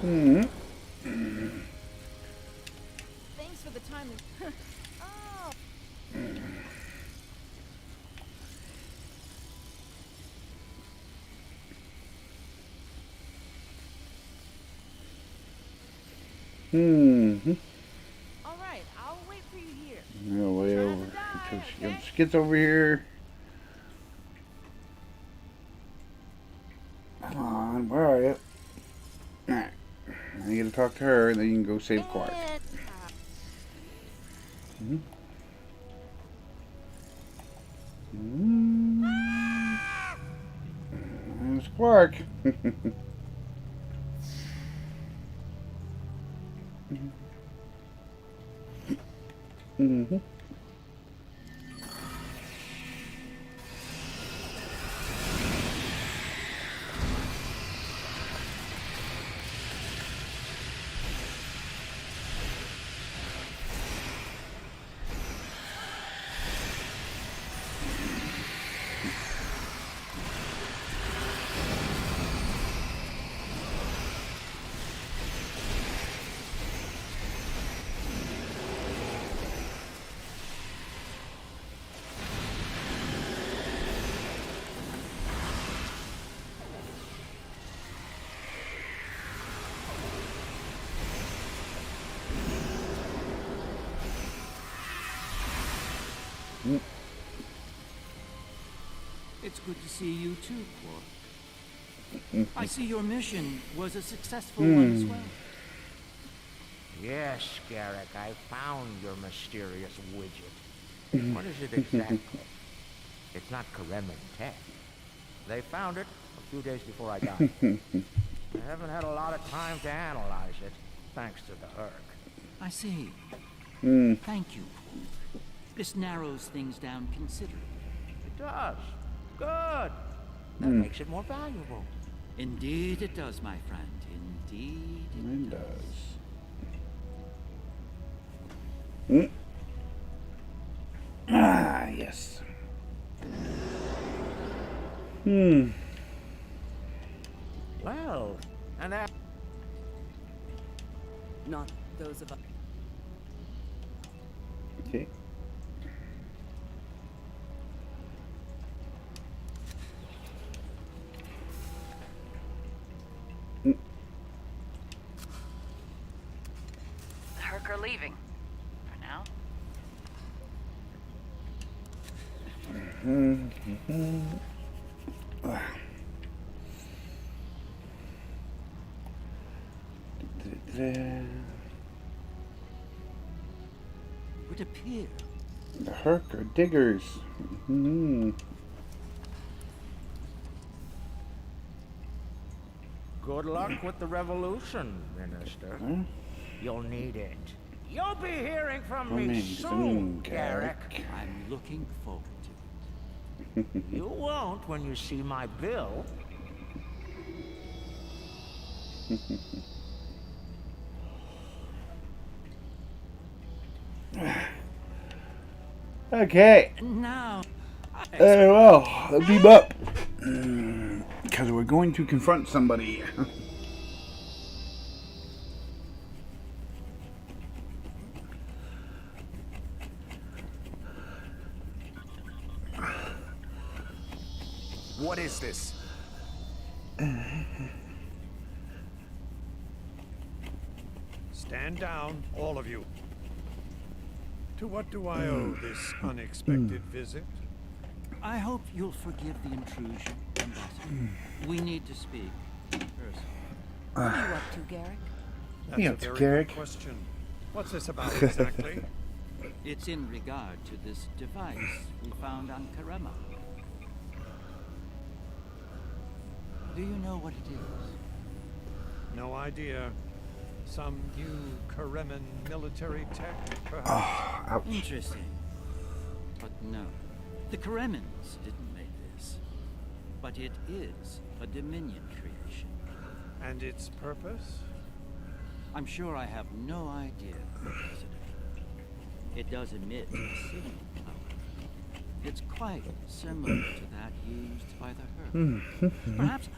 Thanks for the time. Oh. All right, I'll wait for you here. No way over. She gets over here. Come on, where are you? Alright. Now you gotta talk to her, and then you can go save Quark. There's Quark. It's good to see you too, Quark. I see your mission was a successful one as well. Yes, Garrick, I found your mysterious widget. What is it exactly? It's not Karemin tech. They found it a few days before I died. I haven't had a lot of time to analyze it, thanks to the Herc. I see. Thank you. This narrows things down considerably. It does. Good. That makes it more valuable. Indeed it does, my friend. Indeed it does. Ah, yes. Well, and that... Not those of us. Okay. The Herc are leaving. For now. Would appear. The Herc are diggers. Good luck with the revolution, Minister. You'll need it. You'll be hearing from me soon, Garrick. I'm looking forward to it. You won't when you see my bill. Okay. Now. Well, beam up. Because we're going to confront somebody. What is this? Stand down, all of you. To what do I owe this unexpected visit? I hope you'll forgive the intrusion, Ambassador. We need to speak personally. What are you up to, Garrick? That's a very good question. What's this about exactly? It's in regard to this device we found on Karema. Do you know what it is? No idea. Some new Karemin military tech, perhaps? Interesting. But no. The Karemans didn't make this. But it is a Dominion creation. And its purpose? I'm sure I have no idea, President. It does emit a signal power. It's quite similar to that used by the Herc. Perhaps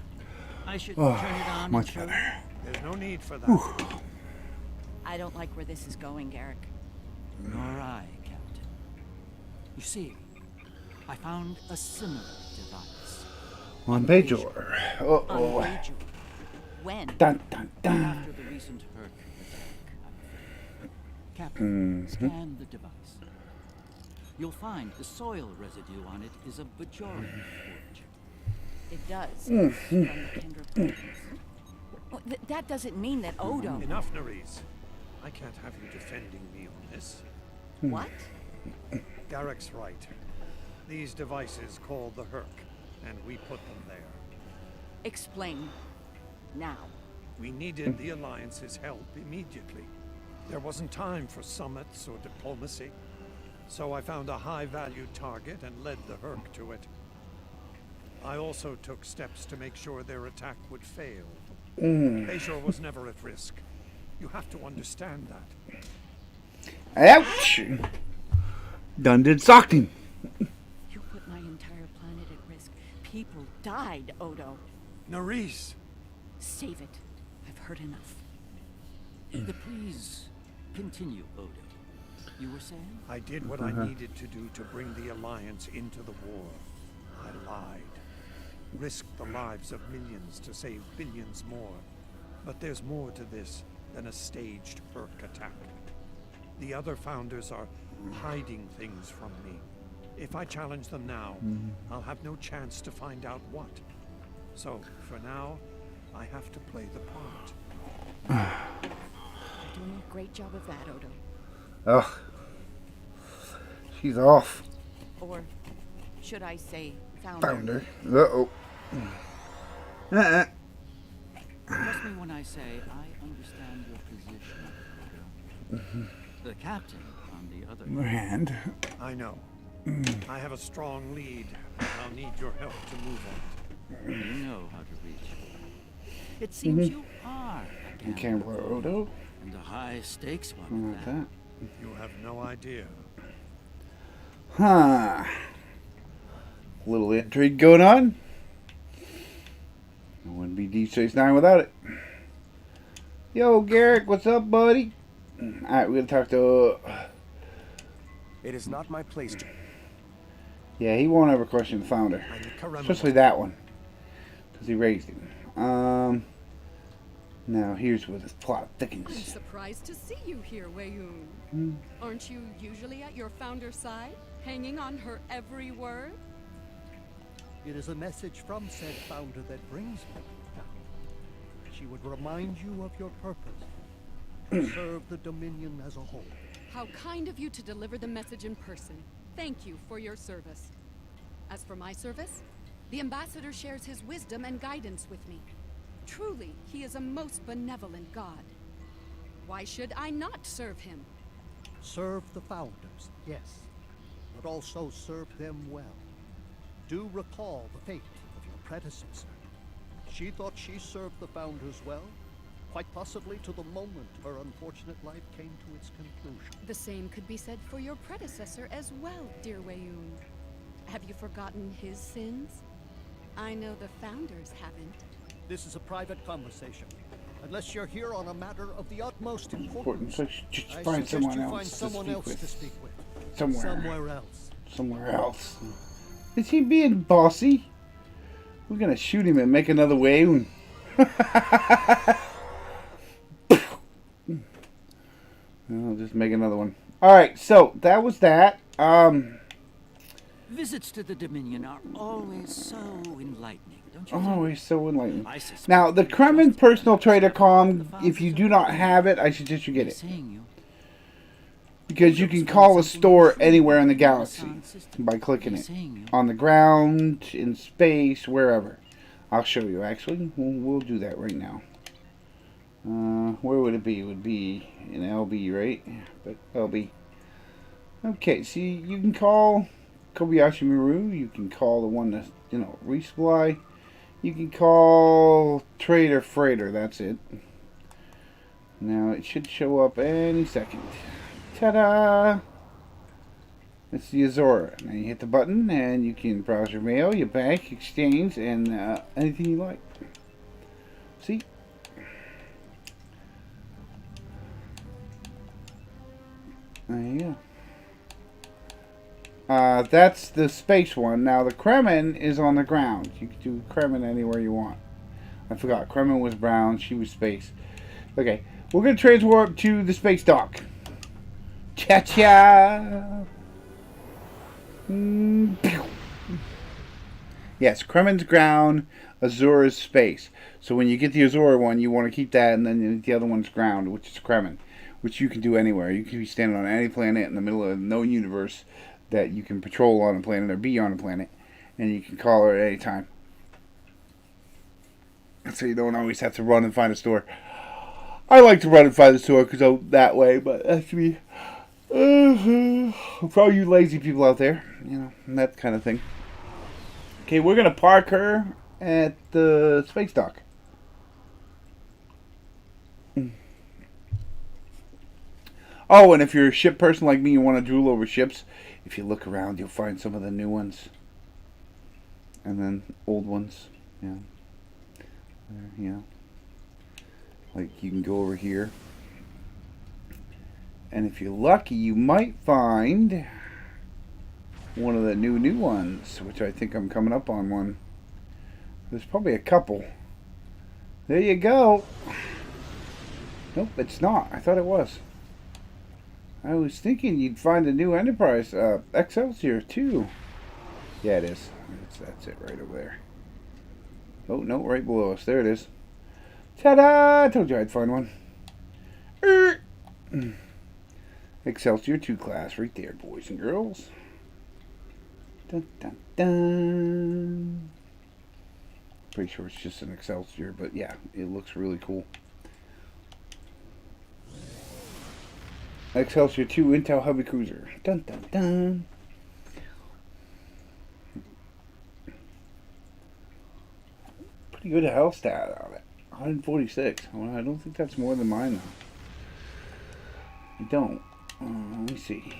I should turn it on much and show better. There's no need for that. I don't like where this is going, Garrick. Nor I, Captain. You see, I found a similar device. On Bajor. Uh-oh. When? Dun, dun, dun. After the recent Herc attack, I'm afraid. Captain, scan the device. You'll find the soil residue on it is of Bajorian origin. It does. From the Kendra Plains. Well, that doesn't mean that Odo... Enough, Nerys. I can't have you defending me on this. What? Garrick's right. These devices called the Herc, and we put them there. Explain. Now. We needed the Alliance's help immediately. There wasn't time for summits or diplomacy. So I found a high-value target and led the Herc to it. I also took steps to make sure their attack would fail. Bajor was never at risk. You have to understand that. Ouch! Done did something. You put my entire planet at risk. People died, Odo. Nerys! Save it. I've heard enough. Please continue, Odo. You were saying? I did what I needed to do to bring the Alliance into the war. I lied. Risked the lives of millions to save billions more. But there's more to this than a staged Herc attack. The other founders are hiding things from me. If I challenge them now, I'll have no chance to find out what. So, for now, I have to play the part. You're doing a great job of that, Odo. Ugh. She's off. Or should I say founder? Founder. Uh-oh. Trust me when I say I understand your position. The captain, on the other hand. I know. I have a strong lead, and I'll need your help to move on it. You know how to reach. It seems you are a gambler, Odo. And a high-stakes one Like that. You have no idea. Huh. Little intrigue going on. It wouldn't be Deep Space Nine without it. Yo, Garrick, what's up, buddy? Alright, we're gonna talk to... It is not my place to... Yeah, he won't ever question the founder. Especially that one. Because he raised him. Now, here's where the plot thickens. I'm surprised to see you here, Weyoun. Aren't you usually at your founder's side, hanging on her every word? It is a message from said founder that brings me down. She would remind you of your purpose, to serve the Dominion as a whole. How kind of you to deliver the message in person. Thank you for your service. As for my service, the ambassador shares his wisdom and guidance with me. Truly, he is a most benevolent god. Why should I not serve him? Serve the founders, yes, but also serve them well. Do recall the fate of your predecessor. She thought she served the founders well, quite possibly to the moment her unfortunate life came to its conclusion. The same could be said for your predecessor as well, dear Weyoun. Have you forgotten his sins? I know the founders haven't. This is a private conversation. Unless you're here on a matter of the utmost importance, So just I find suggest someone you else find to someone speak else with. to speak with. Somewhere else. Somewhere else. Is he being bossy? We're gonna shoot him and make another Weyoun. I'll just make another one. Alright, so that was that. Visits to the Dominion are always so enlightening, don't you Always so enlightening. I suspect Now, the Kremen Personal Trader Com, if you do not have it, I suggest you get it. Because you can call a store anywhere in the galaxy by clicking it. On the ground, in space, wherever. I'll show you, actually. We'll do that right now. Where would it be? It would be in LB, right? But LB. Okay, see, you can call Kobayashi Maru. You can call the one that, resupply. You can call Trader Freighter. That's it. Now, it should show up any second. Ta-da! It's the Azora. Now you hit the button and you can browse your mail, your bank, exchange, and anything you like. See? There you go. That's the space one. Now the Kremen is on the ground. You can do Kremen anywhere you want. I forgot. Kremen was brown. She was space. Okay. We're going to transwarp to the space dock. Cha-cha! Yes, Kremen's ground, Azura's space. So when you get the Azura one, you want to keep that, and then the other one's ground, which is Kremen, which you can do anywhere. You can be standing on any planet in the middle of no universe that you can patrol on a planet or be on a planet, and you can call her at any time. So you don't always have to run and find a store. I like to run and find a store because I'm that way, but that's me. For all you lazy people out there, you know, that kind of thing. Okay, we're going to park her at the space dock. Oh, and if you're a ship person like me, you want to drool over ships, if you look around, you'll find some of the new ones. And then old ones. Yeah. Yeah. Like, you can go over here. And if you're lucky, you might find one of the new ones, which I think I'm coming up on one. There's probably a couple. There you go. Nope, it's not. I thought it was. I was thinking you'd find a new Enterprise. Excelsior, too. Yeah, it is. That's it right over there. Oh, no, right below us. There it is. Ta-da! I told you I'd find one. Excelsior 2 class right there, boys and girls. Dun, dun, dun. Pretty sure it's just an Excelsior, but yeah, it looks really cool. Excelsior 2 Intel Heavy Cruiser. Dun, dun, dun. Pretty good health stat on it. 146. Well, I don't think that's more than mine, though. I don't. Let me see.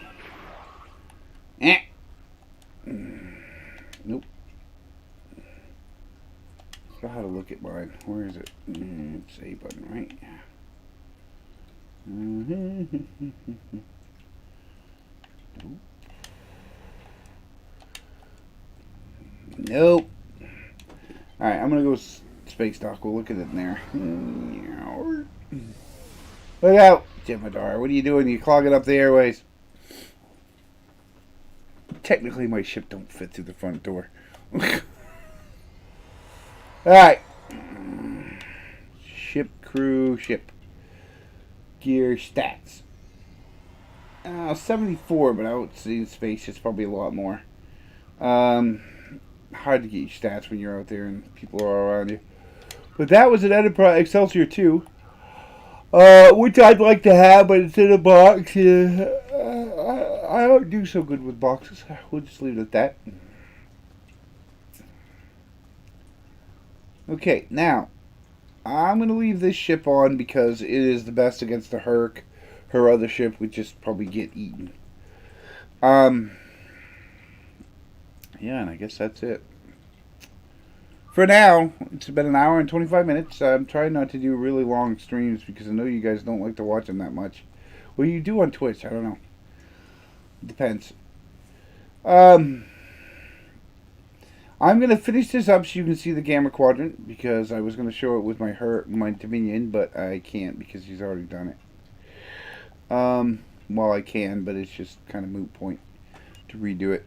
Nope. I forgot how to look at mine. Where is it? It's A button, right? Nope. Alright, I'm gonna go space dock. We'll look at it in there. Look out, Jemadar. What are you doing? You're clogging up the airways. Technically, my ship don't fit through the front door. Alright. Ship, crew, ship. Gear, stats. 74, but I would see in space it's probably a lot more. Hard to get your stats when you're out there and people are all around you. But that was an Enterprise Excelsior 2. Which I'd like to have, but it's in a box. I don't do so good with boxes. We'll just leave it at that. Okay, now, I'm going to leave this ship on because it is the best against the Herc. Her other ship would just probably get eaten. Yeah, and I guess that's it. For now, it's been an hour and 25 minutes. I'm trying not to do really long streams because I know you guys don't like to watch them that much. Well, you do on Twitch. I don't know. It depends. I'm going to finish this up so you can see the Gamma Quadrant because I was going to show it with my Dominion, but I can't because he's already done it. Well, I can, but it's just kind of moot point to redo it.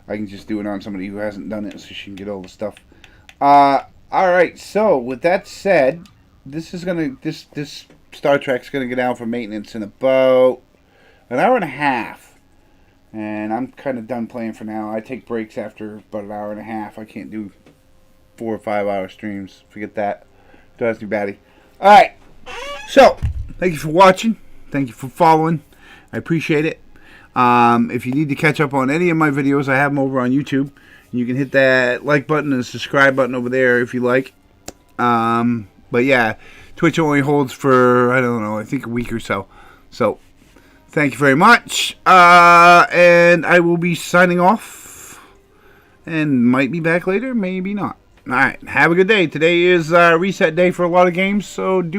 I can just do it on somebody who hasn't done it so she can get all the stuff. Alright, so with that said, this Star Trek's gonna get out for maintenance in about an hour and a half. And I'm kind of done playing for now. I take breaks after about an hour and a half. I can't do 4 or 5 hour streams. Forget that. Drives me batty. Alright, so thank you for watching. Thank you for following. I appreciate it. If you need to catch up on any of my videos, I have them over on YouTube. You can hit that like button and subscribe button over there if you like. But yeah, Twitch only holds for, I don't know, I think a week or so. So, thank you very much. And I will be signing off. And might be back later, maybe not. Alright, have a good day. Today is reset day for a lot of games, so do